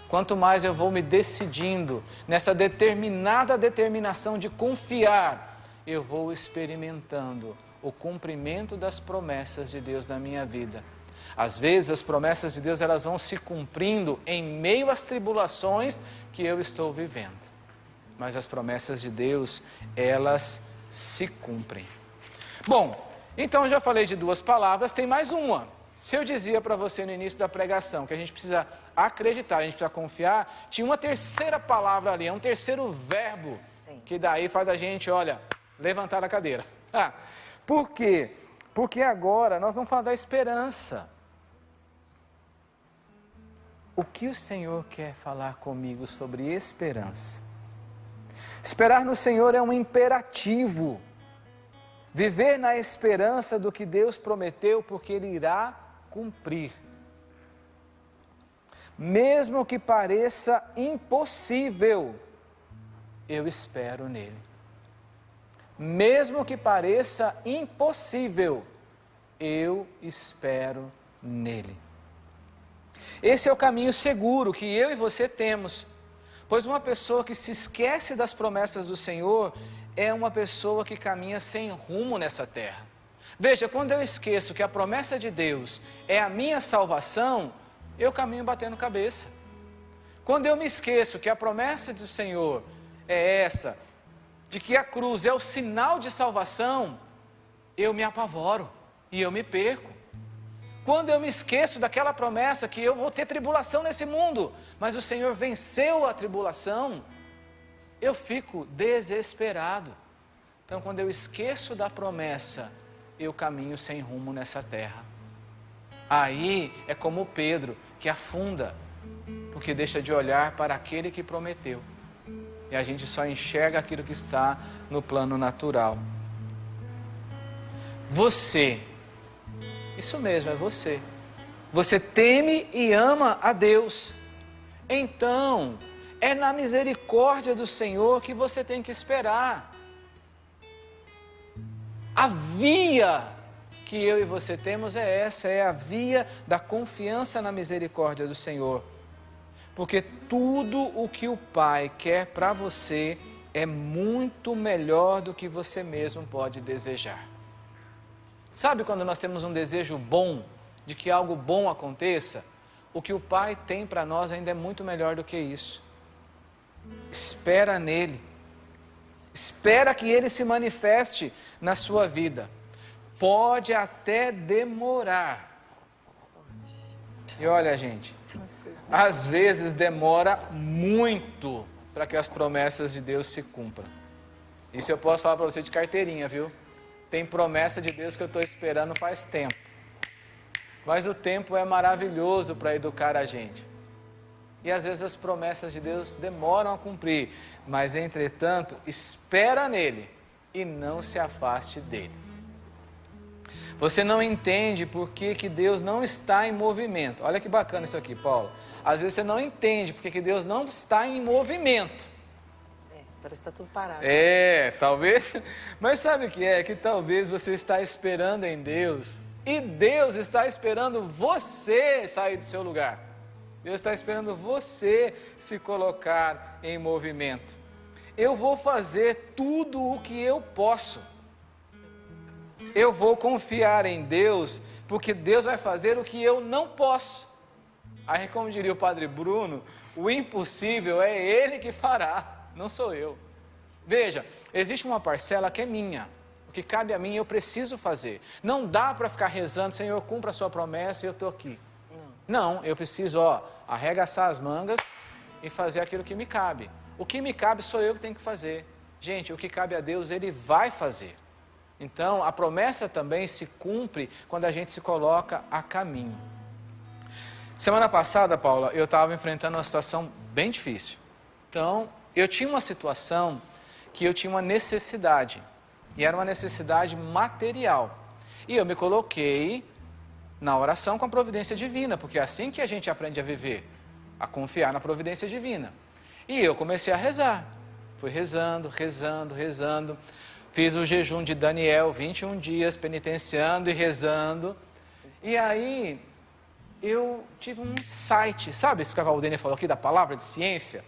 Quanto mais eu vou me decidindo nessa determinação de confiar, eu vou experimentando o cumprimento das promessas de Deus na minha vida. Às vezes as promessas de Deus elas vão se cumprindo em meio às tribulações que eu estou vivendo. Mas as promessas de Deus, elas se cumprem. Bom, então eu já falei de duas palavras, tem mais uma. Se eu dizia para você no início da pregação que a gente precisa acreditar, a gente precisa confiar, tinha uma terceira palavra ali, é um terceiro verbo, que daí faz a gente, olha, levantar a cadeira. Por quê? Porque agora nós vamos falar da esperança. O que o Senhor quer falar comigo sobre esperança? Esperar no Senhor é um imperativo. Viver na esperança do que Deus prometeu, porque Ele irá cumprir. Mesmo que pareça impossível, eu espero nele. Mesmo que pareça impossível, eu espero nele. Esse é o caminho seguro que eu e você temos, pois uma pessoa que se esquece das promessas do Senhor é uma pessoa que caminha sem rumo nessa terra. Veja, quando eu esqueço que a promessa de Deus é a minha salvação, eu caminho batendo cabeça. Quando eu me esqueço que a promessa do Senhor é essa, de que a cruz é o sinal de salvação, eu me apavoro e eu me perco. Quando eu me esqueço daquela promessa que eu vou ter tribulação nesse mundo, mas o Senhor venceu a tribulação, eu fico desesperado. Então, quando eu esqueço da promessa, eu caminho sem rumo nessa terra. Aí é como Pedro, que afunda, porque deixa de olhar para aquele que prometeu. E a gente só enxerga aquilo que está no plano natural. Você, isso mesmo, é você. Você teme e ama a Deus. Então, é na misericórdia do Senhor que você tem que esperar. A via que eu e você temos é essa, é a via da confiança na misericórdia do Senhor. Porque tudo o que o Pai quer para você é muito melhor do que você mesmo pode desejar. Sabe quando nós temos um desejo bom, de que algo bom aconteça? O que o Pai tem para nós ainda é muito melhor do que isso. Espera nele. Espera que ele se manifeste na sua vida. Pode até demorar, E olha, gente, às vezes demora muito para que as promessas de Deus se cumpram. Isso eu posso falar para você de carteirinha, viu? Tem promessa de Deus que eu estou esperando faz tempo. Mas o tempo é maravilhoso para educar a gente. E às vezes as promessas de Deus demoram a cumprir. Mas, entretanto, espera nele e não se afaste dele. Você não entende por que Deus não está em movimento. Olha que bacana isso aqui, Paulo. Às vezes você não entende por que Deus não está em movimento. Parece que está tudo parado. Talvez. Mas sabe o que é? Que talvez você está esperando em Deus e Deus está esperando você sair do seu lugar. Deus está esperando você se colocar em movimento. Eu vou fazer tudo o que eu posso. Eu vou confiar em Deus, porque Deus vai fazer o que eu não posso. Aí, como diria o Padre Bruno, o impossível é Ele que fará, não sou eu. Veja, existe uma parcela que é minha. O que cabe a mim eu preciso fazer. Não dá para ficar rezando, Senhor, cumpra a sua promessa e eu estou aqui. Não, eu preciso, arregaçar as mangas e fazer aquilo que me cabe. O que me cabe sou eu que tenho que fazer. Gente, o que cabe a Deus, Ele vai fazer. Então, a promessa também se cumpre quando a gente se coloca a caminho. Semana passada, Paula, eu estava enfrentando uma situação bem difícil. Então, eu tinha uma situação que eu tinha uma necessidade. E era uma necessidade material. E eu me coloquei na oração com a providência divina, porque é assim que a gente aprende a viver, a confiar na providência divina. E eu comecei a rezar. Fui rezando. Fiz o jejum de Daniel, 21 dias, penitenciando e rezando. E aí, eu tive um insight. Sabe isso que a Valdênia falou aqui da palavra de ciência?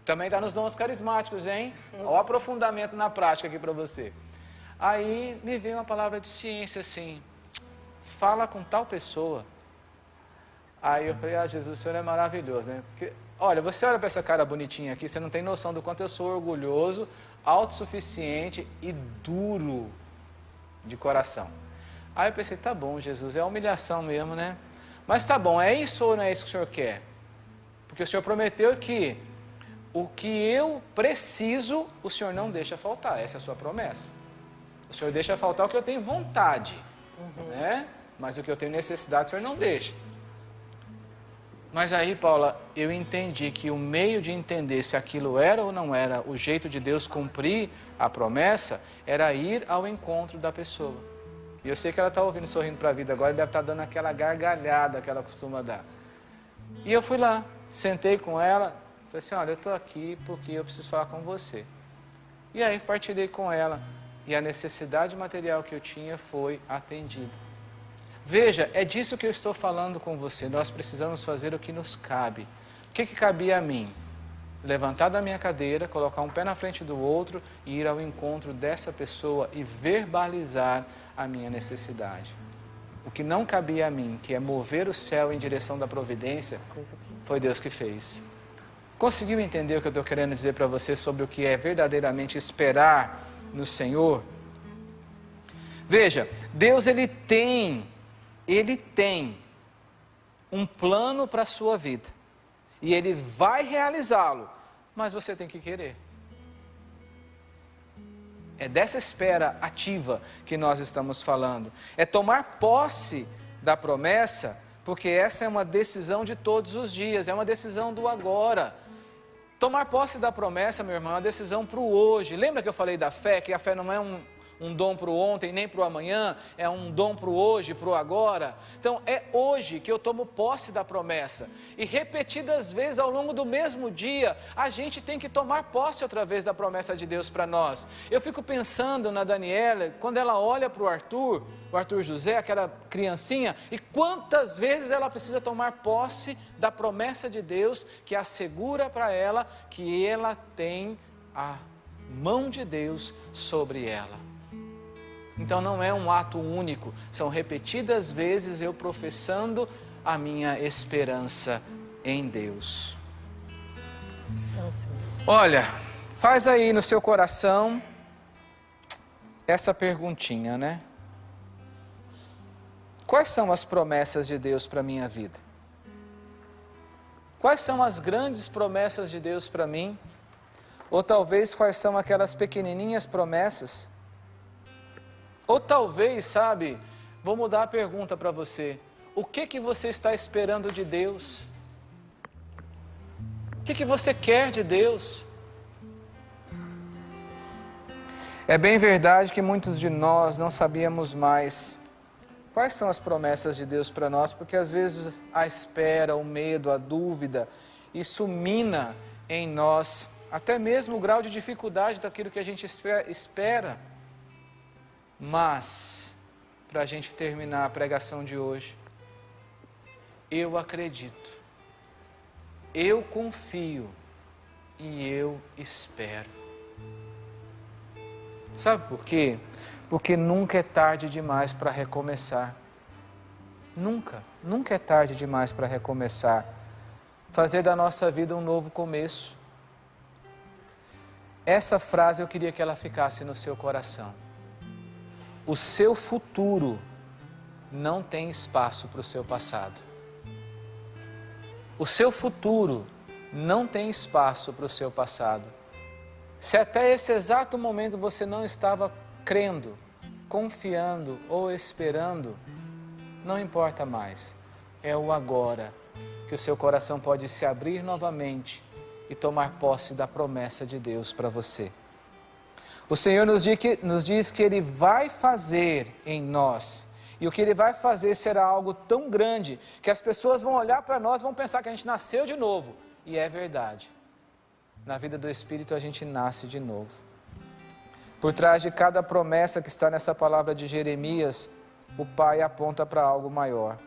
Também está nos dons carismáticos, hein? Olha o aprofundamento na prática aqui para você. Aí, me veio uma palavra de ciência assim. Fala com tal pessoa. Aí eu falei, Jesus, o Senhor é maravilhoso, né? Porque, olha, você olha para essa cara bonitinha aqui, você não tem noção do quanto eu sou orgulhoso, autossuficiente e duro de coração. Aí eu pensei, tá bom, Jesus, é humilhação mesmo, né? Mas tá bom, é isso ou não é isso que o Senhor quer? Porque o Senhor prometeu que o que eu preciso, o Senhor não deixa faltar, essa é a sua promessa. O Senhor deixa faltar o que eu tenho vontade, né? Mas o que eu tenho necessidade, o Senhor não deixa. Mas aí, Paula, eu entendi que o meio de entender se aquilo era ou não era o jeito de Deus cumprir a promessa, era ir ao encontro da pessoa. E eu sei que ela está ouvindo, sorrindo para a vida agora, e deve estar dando aquela gargalhada que ela costuma dar. E eu fui lá, sentei com ela, falei assim, olha, eu estou aqui porque eu preciso falar com você. E aí partilhei com ela, e a necessidade material que eu tinha foi atendida. Veja, é disso que eu estou falando com você. Nós precisamos fazer o que nos cabe. O que cabia a mim? Levantar da minha cadeira, colocar um pé na frente do outro e ir ao encontro dessa pessoa e verbalizar a minha necessidade. O que não cabia a mim, que é mover o céu em direção da providência, foi Deus que fez. Conseguiu entender o que eu estou querendo dizer para você sobre o que é verdadeiramente esperar no Senhor? Veja, Deus ele tem um plano para a sua vida. E Ele vai realizá-lo, mas você tem que querer. É dessa espera ativa que nós estamos falando. É tomar posse da promessa, porque essa é uma decisão de todos os dias, é uma decisão do agora. Tomar posse da promessa, meu irmão, é uma decisão para o hoje. Lembra que eu falei da fé, que a fé não é um dom para o ontem, nem para o amanhã, é um dom para o hoje, para o agora. Então é hoje que eu tomo posse da promessa, e repetidas vezes ao longo do mesmo dia, a gente tem que tomar posse outra vez da promessa de Deus para nós. Eu fico pensando na Daniela, quando ela olha para o Arthur José, aquela criancinha, e quantas vezes ela precisa tomar posse da promessa de Deus, que assegura para ela que ela tem a mão de Deus sobre ela. Então não é um ato único, são repetidas vezes eu professando a minha esperança em Deus. Olha, faz aí no seu coração essa perguntinha, né? Quais são as promessas de Deus para a minha vida? Quais são as grandes promessas de Deus para mim? Ou talvez quais são aquelas pequenininhas promessas? Ou talvez, sabe, vou mudar a pergunta para você. O que você está esperando de Deus? O que você quer de Deus? É bem verdade que muitos de nós não sabíamos mais quais são as promessas de Deus para nós, porque às vezes a espera, o medo, a dúvida, isso mina em nós até mesmo o grau de dificuldade daquilo que a gente espera. Mas, para a gente terminar a pregação de hoje, eu acredito, eu confio e eu espero. Sabe por quê? Porque nunca é tarde demais para recomeçar. Nunca é tarde demais para recomeçar. Fazer da nossa vida um novo começo. Essa frase eu queria que ela ficasse no seu coração. O seu futuro não tem espaço para o seu passado. O seu futuro não tem espaço para o seu passado. Se até esse exato momento você não estava crendo, confiando ou esperando, não importa mais. É o agora que o seu coração pode se abrir novamente e tomar posse da promessa de Deus para você. O Senhor nos diz que Ele vai fazer em nós. E o que Ele vai fazer será algo tão grande que as pessoas vão olhar para nós e vão pensar que a gente nasceu de novo. E é verdade. Na vida do Espírito a gente nasce de novo. Por trás de cada promessa que está nessa palavra de Jeremias, o Pai aponta para algo maior.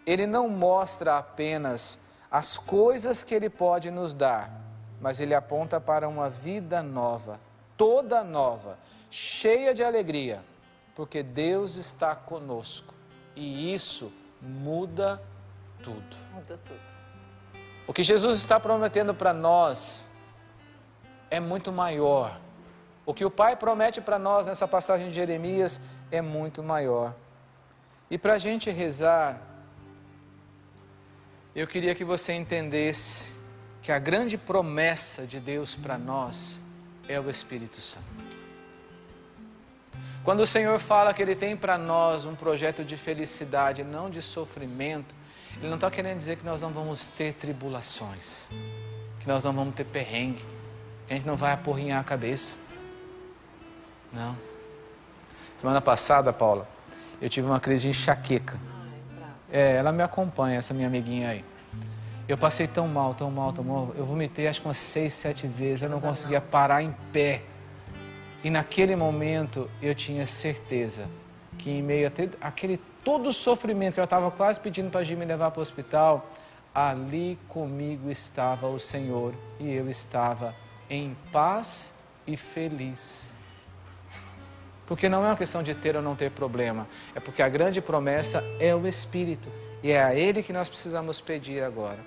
Ele não mostra apenas as coisas que Ele pode nos dar, mas Ele aponta para uma vida nova, toda nova, cheia de alegria, porque Deus está conosco e isso muda tudo. Muda tudo. O que Jesus está prometendo para nós é muito maior. O que o Pai promete para nós nessa passagem de Jeremias é muito maior. E para a gente rezar, eu queria que você entendesse que a grande promessa de Deus para nós é o Espírito Santo. Quando o Senhor fala que Ele tem para nós um projeto de felicidade, não de sofrimento, Ele não está querendo dizer que nós não vamos ter tribulações, que nós não vamos ter perrengue, que a gente não vai apurrinhar a cabeça. Não. Semana passada, Paula, eu tive uma crise de enxaqueca. Ela me acompanha, essa minha amiguinha aí. Eu passei tão mal, eu vomitei acho que umas 6, 7 vezes, eu não conseguia parar em pé. E naquele momento eu tinha certeza que em meio a aquele todo o sofrimento que eu estava quase pedindo para a Gi me levar para o hospital, ali comigo estava o Senhor e eu estava em paz e feliz. Porque não é uma questão de ter ou não ter problema, é porque a grande promessa é o Espírito e é a Ele que nós precisamos pedir agora.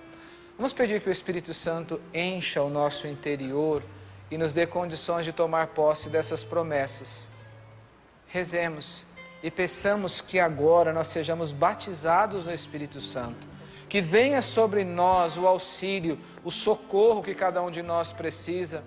Vamos pedir que o Espírito Santo encha o nosso interior e nos dê condições de tomar posse dessas promessas. Rezemos e peçamos que agora nós sejamos batizados no Espírito Santo, que venha sobre nós o auxílio, o socorro que cada um de nós precisa,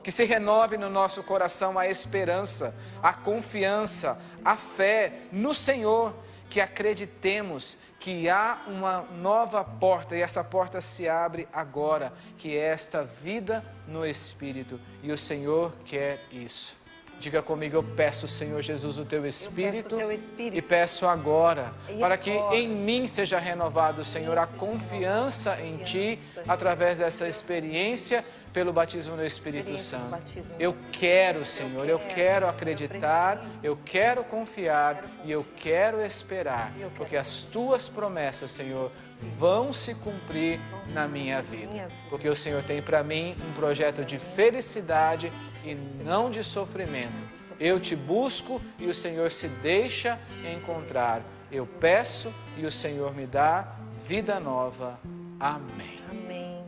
que se renove no nosso coração a esperança, a confiança, a fé no Senhor, que acreditemos que há uma nova porta e essa porta se abre agora, que é esta vida no Espírito, e o Senhor quer isso. Diga comigo, eu peço, Senhor Jesus, o Teu Espírito, e peço agora, para que em mim seja renovado, Senhor, a confiança em Ti, através dessa experiência, pelo batismo no Espírito Santo. Eu quero, Senhor, eu quero acreditar, eu quero confiar e eu quero esperar, porque as Tuas promessas, Senhor, vão se cumprir na minha vida. Porque o Senhor tem para mim um projeto de felicidade e não de sofrimento. Eu Te busco e o Senhor se deixa encontrar. Eu peço e o Senhor me dá vida nova. Amém. Amém.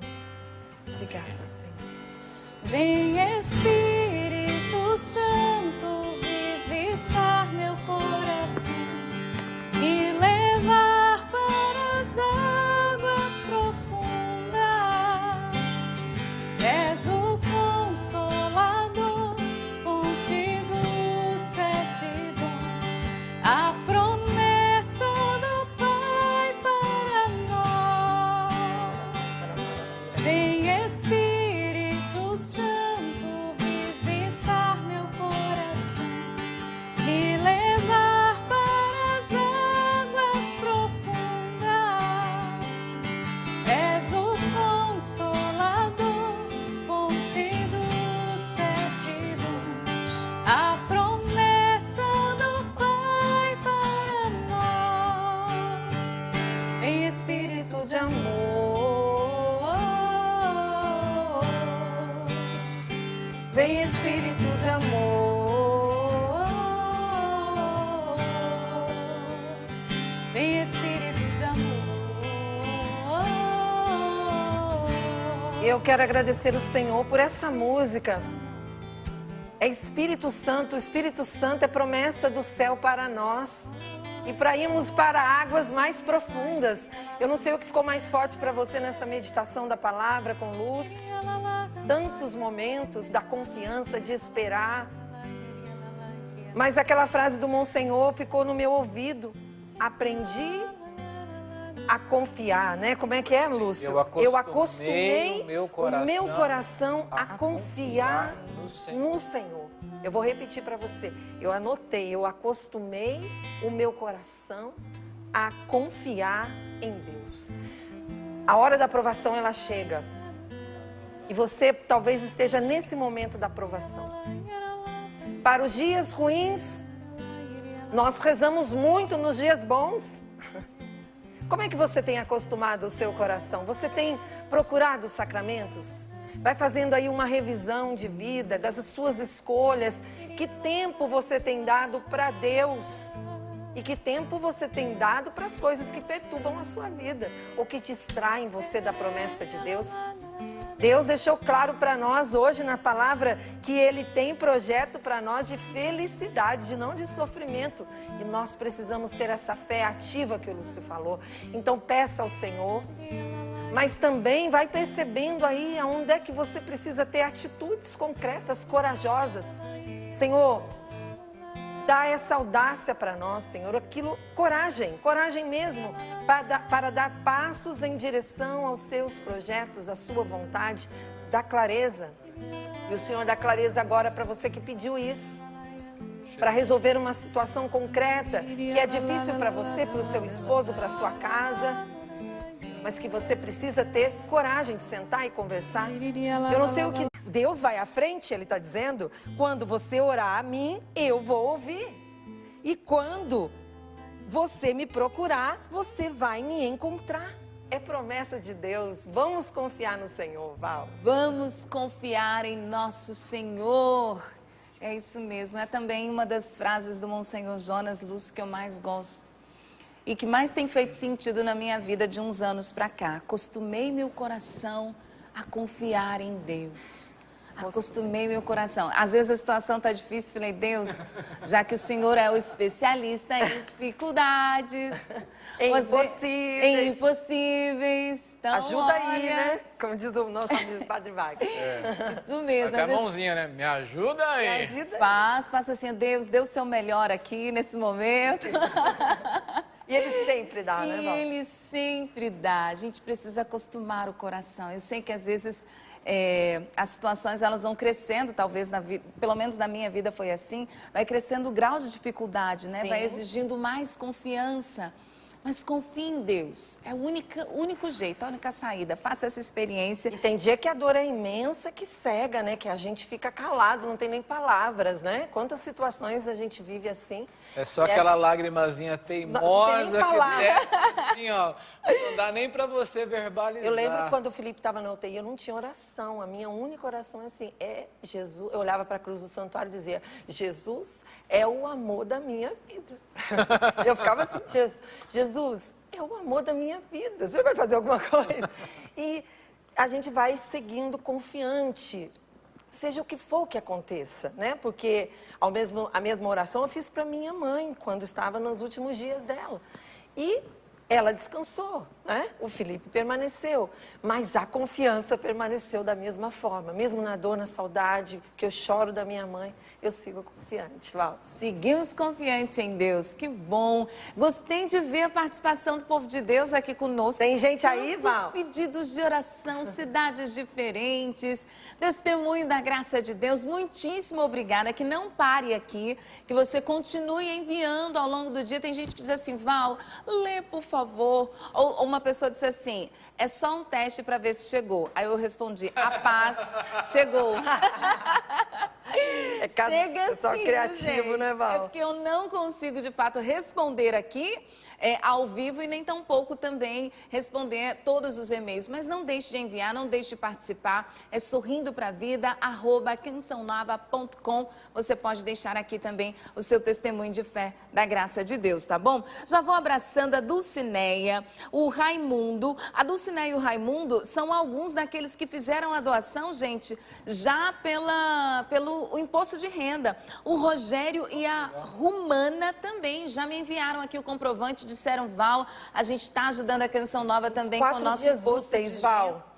Obrigada, Senhor. Vem Espírito Santo visitar meu coração e levar para as águas profundas Eu quero agradecer o Senhor por essa música. É Espírito Santo, o Espírito Santo é promessa do céu para nós. E para irmos para águas mais profundas. Eu não sei o que ficou mais forte para você nessa meditação da palavra com Lúcio. Tantos momentos da confiança, de esperar. Mas aquela frase do Monsenhor ficou no meu ouvido. Aprendi a confiar, né? Como é que é, Lúcio? Eu acostumei o meu coração a confiar no Senhor. Eu vou repetir para você. Eu anotei, eu acostumei o meu coração a confiar em Deus. A hora da aprovação, ela chega. E você talvez esteja nesse momento da aprovação. Para os dias ruins, nós rezamos muito nos dias bons. Como é que você tem acostumado o seu coração? Você tem procurado os sacramentos? Vai fazendo aí uma revisão de vida, das suas escolhas. Que tempo você tem dado para Deus? E que tempo você tem dado para as coisas que perturbam a sua vida? Ou que te extraem você da promessa de Deus? Deus deixou claro para nós hoje na palavra que Ele tem projeto para nós de felicidade, de não de sofrimento. E nós precisamos ter essa fé ativa que o Lúcio falou. Então peça ao Senhor, mas também vai percebendo aí aonde é que você precisa ter atitudes concretas, corajosas. Senhor, dá essa audácia para nós, Senhor, coragem mesmo, para dar passos em direção aos seus projetos, à sua vontade, dá clareza. E o Senhor dá clareza agora para você que pediu isso, para resolver uma situação concreta, que é difícil para você, para o seu esposo, para a sua casa, mas que você precisa ter coragem de sentar e conversar. Eu não sei o que... Deus vai à frente, Ele está dizendo, quando você orar a mim, eu vou ouvir. E quando você me procurar, você vai me encontrar. É promessa de Deus. Vamos confiar no Senhor, Val. Vamos confiar em nosso Senhor. É isso mesmo. É também uma das frases do Monsenhor Jonas Lúcio que eu mais gosto. E que mais tem feito sentido na minha vida de uns anos para cá. Acostumei meu coração a confiar em Deus. Acostumei meu coração. Às vezes a situação está difícil, falei, Deus, já que o Senhor é o especialista em dificuldades, em impossíveis. Então, ajuda aí, né? Como diz o nosso amigo Padre Wagner. Isso mesmo. Até a mãozinha, né? Me ajuda aí. Me ajuda aí. Faça assim, Deus, dê o seu melhor aqui nesse momento. E Ele sempre dá, né, Val? Ele sempre dá. A gente precisa acostumar o coração. Eu sei que às vezes as situações elas vão crescendo, talvez na vida, pelo menos na minha vida foi assim, vai crescendo o grau de dificuldade, né? Sim. Vai exigindo mais confiança. Mas confie em Deus, é o único jeito, a única saída. Faça essa experiência. E tem dia que a dor é imensa, que cega, né? Que a gente fica calado, não tem nem palavras, né? Quantas situações a gente vive assim. É só aquela lágrimazinha teimosa que desce assim, ó. Não dá nem pra você verbalizar. Eu lembro quando o Felipe estava na UTI, eu não tinha oração. A minha única oração é assim, é Jesus. Eu olhava para a cruz do santuário e dizia, Jesus é o amor da minha vida. Eu ficava assim, Jesus é o amor da minha vida. Você vai fazer alguma coisa? E a gente vai seguindo confiante, seja o que for que aconteça, né? Porque a mesma oração eu fiz para minha mãe, quando estava nos últimos dias dela. E ela descansou, né? O Felipe permaneceu, mas a confiança permaneceu da mesma forma. Mesmo na dor, na saudade, que eu choro da minha mãe, eu sigo confiante, Val. Seguimos confiantes em Deus, que bom. Gostei de ver a participação do povo de Deus aqui conosco. Tem gente aí, Val? Tantos pedidos de oração, cidades diferentes, testemunho da graça de Deus. Muitíssimo obrigada, que não pare aqui, que você continue enviando ao longo do dia. Tem gente que diz assim, Val, lê por favor. Ou uma pessoa disse assim, é só um teste para ver se chegou. Aí eu respondi, a paz chegou. Chega é só sim, criativo, gente. né, Val? É porque eu não consigo, de fato, responder aqui ao vivo e nem tampouco também responder todos os e-mails. Mas não deixe de enviar, não deixe de participar. É sorrindopravida@cançãonova.com. Você pode deixar aqui também o seu testemunho de fé da graça de Deus, tá bom? Já vou abraçando a Dulcineia, o Raimundo. A Dulcineia e o Raimundo são alguns daqueles que fizeram a doação, gente, já pelo imposto de renda. O Rogério e a Romana também já me enviaram aqui o comprovante, disseram, Val, a gente está ajudando a Canção Nova também com o nosso dias imposto úteis, de Val. renda.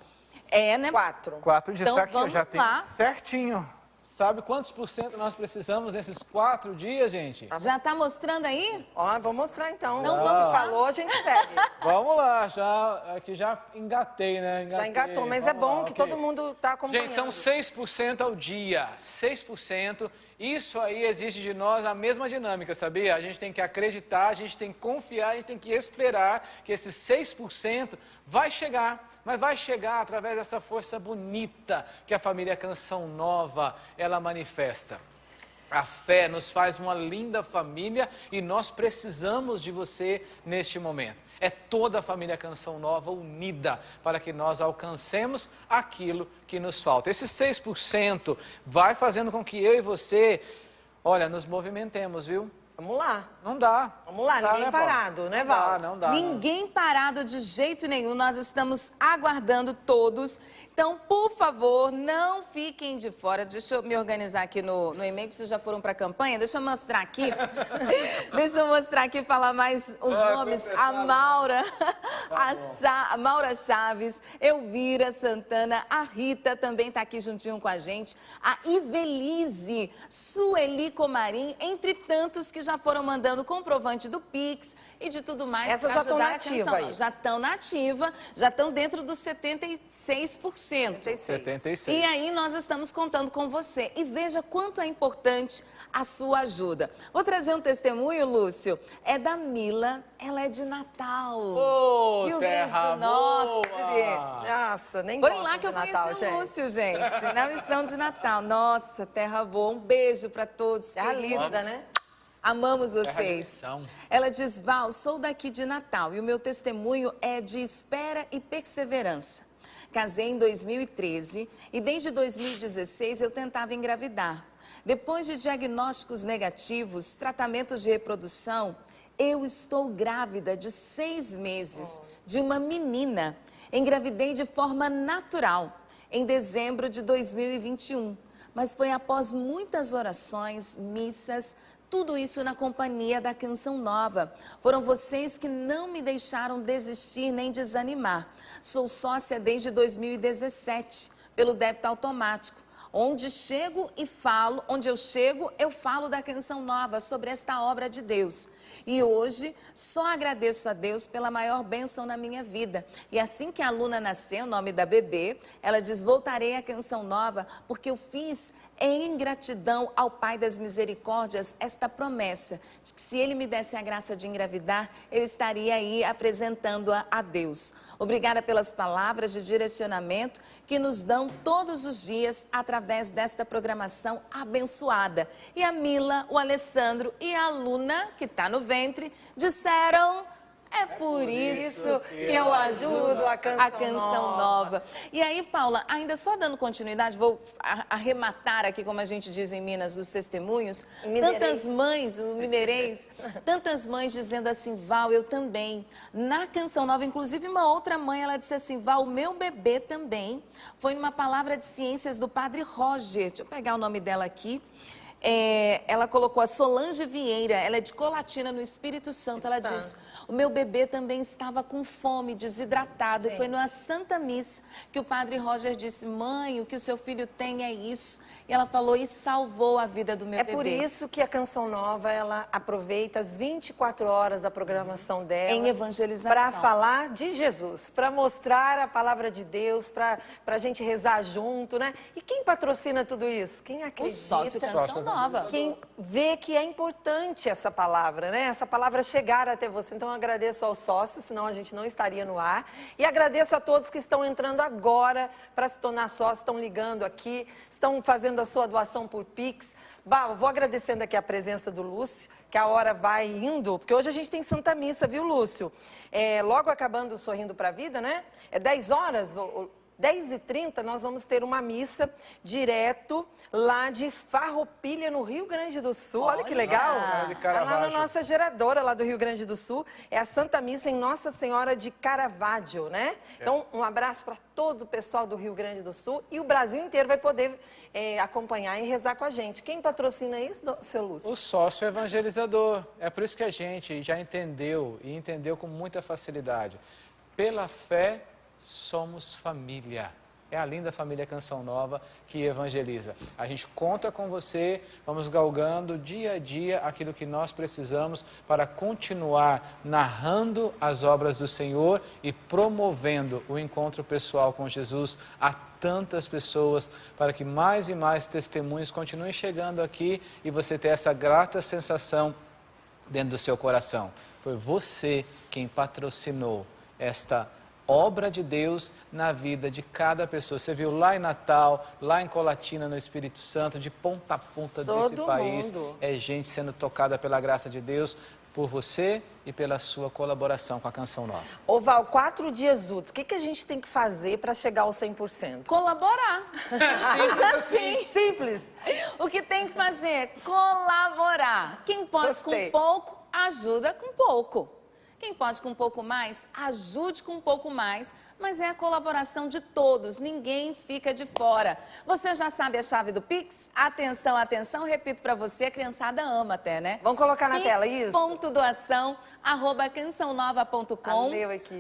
É, né? 4 dias, Então, tá aqui, vamos já tem lá. certinho. Sabe quantos por cento nós precisamos nesses 4 dias, gente? Já está mostrando aí? Ó, vou mostrar então. Então, Você vamos lá. falou, a gente segue. Vamos lá, aqui já engatei, né? Já engatou, mas Vamos é bom lá, que ok. todo mundo está acompanhando. Gente, são 6% ao dia, 6%. Isso aí exige de nós a mesma dinâmica, sabia? A gente tem que acreditar, a gente tem que confiar, a gente tem que esperar que esses 6% vai chegar. Mas vai chegar através dessa força bonita que a família Canção Nova, ela manifesta. A fé nos faz uma linda família e nós precisamos de você neste momento. É toda a família Canção Nova unida para que nós alcancemos aquilo que nos falta. Esse 6% vai fazendo com que eu e você, olha, nos movimentemos, viu? Vamos lá. Não dá. Vamos lá, Não dá, ninguém né, Paulo? parado, né, Val? Não dá. Ninguém parado de jeito nenhum, nós estamos aguardando todos. Então, por favor, não fiquem de fora. Deixa eu me organizar aqui no e-mail, que vocês já foram para a campanha. Deixa eu mostrar aqui. Deixa eu mostrar aqui e falar mais os nomes. A Maura, a Maura Chaves, Elvira Santana, a Rita também está aqui juntinho com a gente. A Ivelise, Sueli Comarim, entre tantos que já foram mandando comprovante do Pix e de tudo mais. Essas pra já estão ajudar a na ativa Canção. aí. Já estão na ativa, já estão dentro dos 76%. 76. E aí nós estamos contando com você. E veja quanto é importante a sua ajuda. Vou trazer um testemunho, Lúcio. É da Mila, ela é de Natal. Ô, Rio Grande terra do Norte. boa! Nossa, nem Foi gosto lá que eu de Natal, conheci o gente. Lúcio, gente, na missão de Natal. Nossa, terra boa. Um beijo para todos. Terra queridos. linda, né? Amamos Terra de vocês. missão. Ela diz, Val, sou daqui de Natal e o meu testemunho é de espera e perseverança. Casei em 2013 e desde 2016 eu tentava engravidar. Depois de diagnósticos negativos, tratamentos de reprodução, eu estou grávida de 6 meses de uma menina. Engravidei de forma natural em dezembro de 2021, mas foi após muitas orações, missas, tudo isso na companhia da Canção Nova. Foram vocês que não me deixaram desistir nem desanimar. Sou sócia desde 2017, pelo débito automático. Onde eu chego, eu falo da Canção Nova, sobre esta obra de Deus. E hoje, só agradeço a Deus pela maior bênção na minha vida. E assim que a Luna nasceu, o nome da bebê, ela diz, voltarei à Canção Nova, porque eu fiz em gratidão ao Pai das Misericórdias esta promessa, de que se Ele me desse a graça de engravidar, eu estaria aí apresentando-a a Deus. Obrigada pelas palavras de direcionamento que nos dão todos os dias através desta programação abençoada. E a Mila, o Alessandro e a Luna, que está no ventre, disseram... É por isso que eu ajudo a Canção Nova. E aí, Paula, ainda só dando continuidade, vou arrematar aqui, como a gente diz em Minas, os testemunhos. Tantas mães, o mineirês, tantas mães dizendo assim, Val, eu também. Na Canção Nova, inclusive uma outra mãe, ela disse assim, Val, o meu bebê também. Foi numa palavra de ciências do Padre Roger. Deixa eu pegar o nome dela aqui. Ela colocou a Solange Vieira, ela é de Colatina, no Espírito Santo. Ela diz, o meu bebê também estava com fome, desidratado. E foi numa Santa Missa que o Padre Roger disse, mãe, o que o seu filho tem é isso. E ela falou, e salvou a vida do meu bebê. É por isso que a Canção Nova, ela aproveita as 24 horas da programação dela. Em evangelização. Para falar de Jesus, para mostrar a palavra de Deus, para a gente rezar junto, né? E quem patrocina tudo isso? Quem acredita? O sócio Canção Nova. Quem vê que é importante essa palavra, né? Essa palavra chegar até você. Então, eu agradeço aos sócios, senão a gente não estaria no ar. E agradeço a todos que estão entrando agora para se tornar sócios, estão ligando aqui, estão fazendo a sua doação por Pix, Val, vou agradecendo aqui a presença do Lúcio, que a hora vai indo, porque hoje a gente tem Santa Missa, viu, Lúcio? Logo acabando o Sorrindo para a Vida, né? É 10 horas, 10h30, nós vamos ter uma missa direto lá de Farroupilha, no Rio Grande do Sul. Olha que legal! Tá lá na nossa geradora lá do Rio Grande do Sul. É a Santa Missa em Nossa Senhora de Caravaggio, né? Então, um abraço para todo o pessoal do Rio Grande do Sul. E o Brasil inteiro vai poder acompanhar e rezar com a gente. Quem patrocina isso, seu Lúcio? O sócio evangelizador. É por isso que a gente já entendeu, e entendeu com muita facilidade. Pela fé, somos família. É a linda família Canção Nova que evangeliza. A gente conta com você, vamos galgando dia a dia aquilo que nós precisamos para continuar narrando as obras do Senhor e promovendo o encontro pessoal com Jesus a tantas pessoas, para que mais e mais testemunhos continuem chegando aqui e você ter essa grata sensação dentro do seu coração. Foi você quem patrocinou esta obra de Deus na vida de cada pessoa. Você viu lá em Natal, lá em Colatina, no Espírito Santo, de ponta a ponta desse país. É gente sendo tocada pela graça de Deus, por você e pela sua colaboração com a Canção Nova. Ô Val, 4 dias úteis, o que a gente tem que fazer para chegar ao 100%? Colaborar. Simples assim. Simples. O que tem que fazer? Colaborar. Quem pode com pouco, ajuda com pouco. Quem pode com um pouco mais, ajude com um pouco mais, mas é a colaboração de todos, ninguém fica de fora. Você já sabe a chave do Pix? Atenção, atenção, repito para você, a criançada ama até, né? Vamos colocar na tela isso? Pix.doação@cançãonova.com.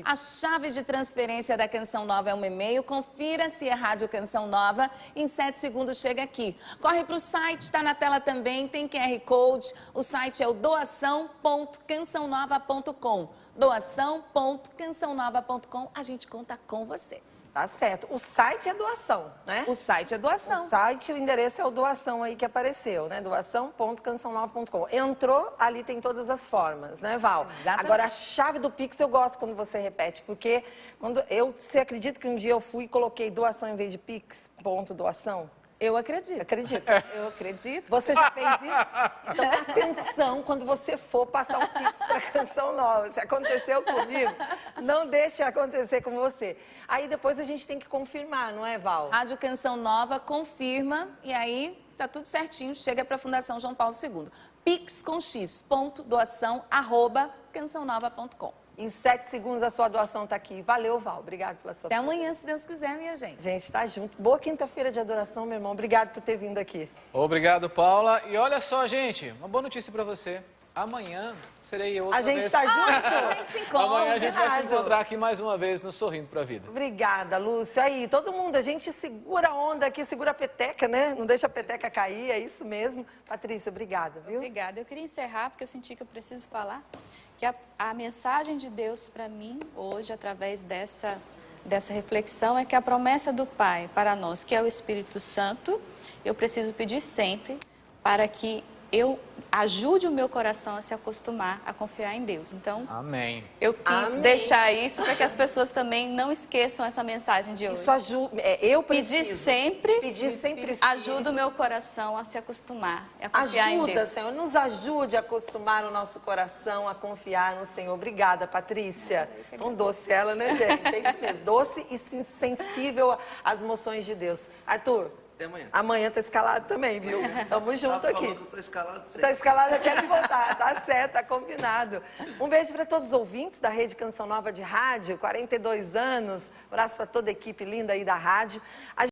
A chave de transferência da Canção Nova é um e-mail, confira se é Rádio Canção Nova, em 7 segundos chega aqui. Corre para o site, está na tela também, tem QR Code, o site é o doação.cançãonova.com. doação.cançãonova.com, a gente conta com você. Tá certo. O site é doação, né? O site é doação. O site, o endereço é o doação aí que apareceu, né? doação.cançãonova.com. Entrou, ali tem todas as formas, né, Val? Exatamente. Agora, a chave do Pix eu gosto quando você repete, porque você acredita que um dia eu fui e coloquei doação em vez de Pix, ponto doação? Eu acredito. Acredita? Eu acredito. Você já fez isso? Então, atenção quando você for passar o Pix para Canção Nova. Se aconteceu comigo, não deixe acontecer com você. Aí depois a gente tem que confirmar, não é, Val? Rádio Canção Nova confirma e aí tá tudo certinho, chega para a Fundação João Paulo II. Pix com X, ponto, doação, @cançãonova.com. Em 7 segundos a sua doação está aqui. Valeu, Val. Obrigado pela sua Até amanhã, se Deus quiser, minha gente. Gente, tá junto. Boa quinta-feira de adoração, meu irmão. Obrigado por ter vindo aqui. Obrigado, Paula. E olha só, gente, uma boa notícia para você. Amanhã serei eu outra vez. A gente está junto? A gente se encontra. Amanhã a gente vai se encontrar aqui mais uma vez no Sorrindo para a Vida. Obrigada, Lúcia. Aí, todo mundo, a gente segura a onda aqui, segura a peteca, né? Não deixa a peteca cair, é isso mesmo. Patrícia, obrigada, viu? Obrigada. Eu queria encerrar, porque eu senti que eu preciso falar, que a mensagem de Deus para mim, hoje, através dessa reflexão, é que a promessa do Pai para nós, que é o Espírito Santo, eu preciso pedir sempre para que eu ajude o meu coração a se acostumar a confiar em Deus. Então, amém. Eu quis deixar isso para que as pessoas também não esqueçam essa mensagem de hoje. Isso ajuda. Eu preciso. Pedir sempre ajuda o meu coração a se acostumar, a confiar em Deus. Ajuda, Senhor, nos ajude a acostumar o nosso coração a confiar no Senhor. Obrigada, Patrícia. Tão doce ela, né, gente? É isso mesmo, doce e sensível às emoções de Deus. Arthur. Até amanhã. Amanhã tá escalado também, viu? Tamo junto aqui. Que eu tô escalado sempre. Tá escalado, eu quero voltar. Tá certo, tá combinado. Um beijo para todos os ouvintes da Rede Canção Nova de Rádio, 42 anos. Um abraço para toda a equipe linda aí da rádio.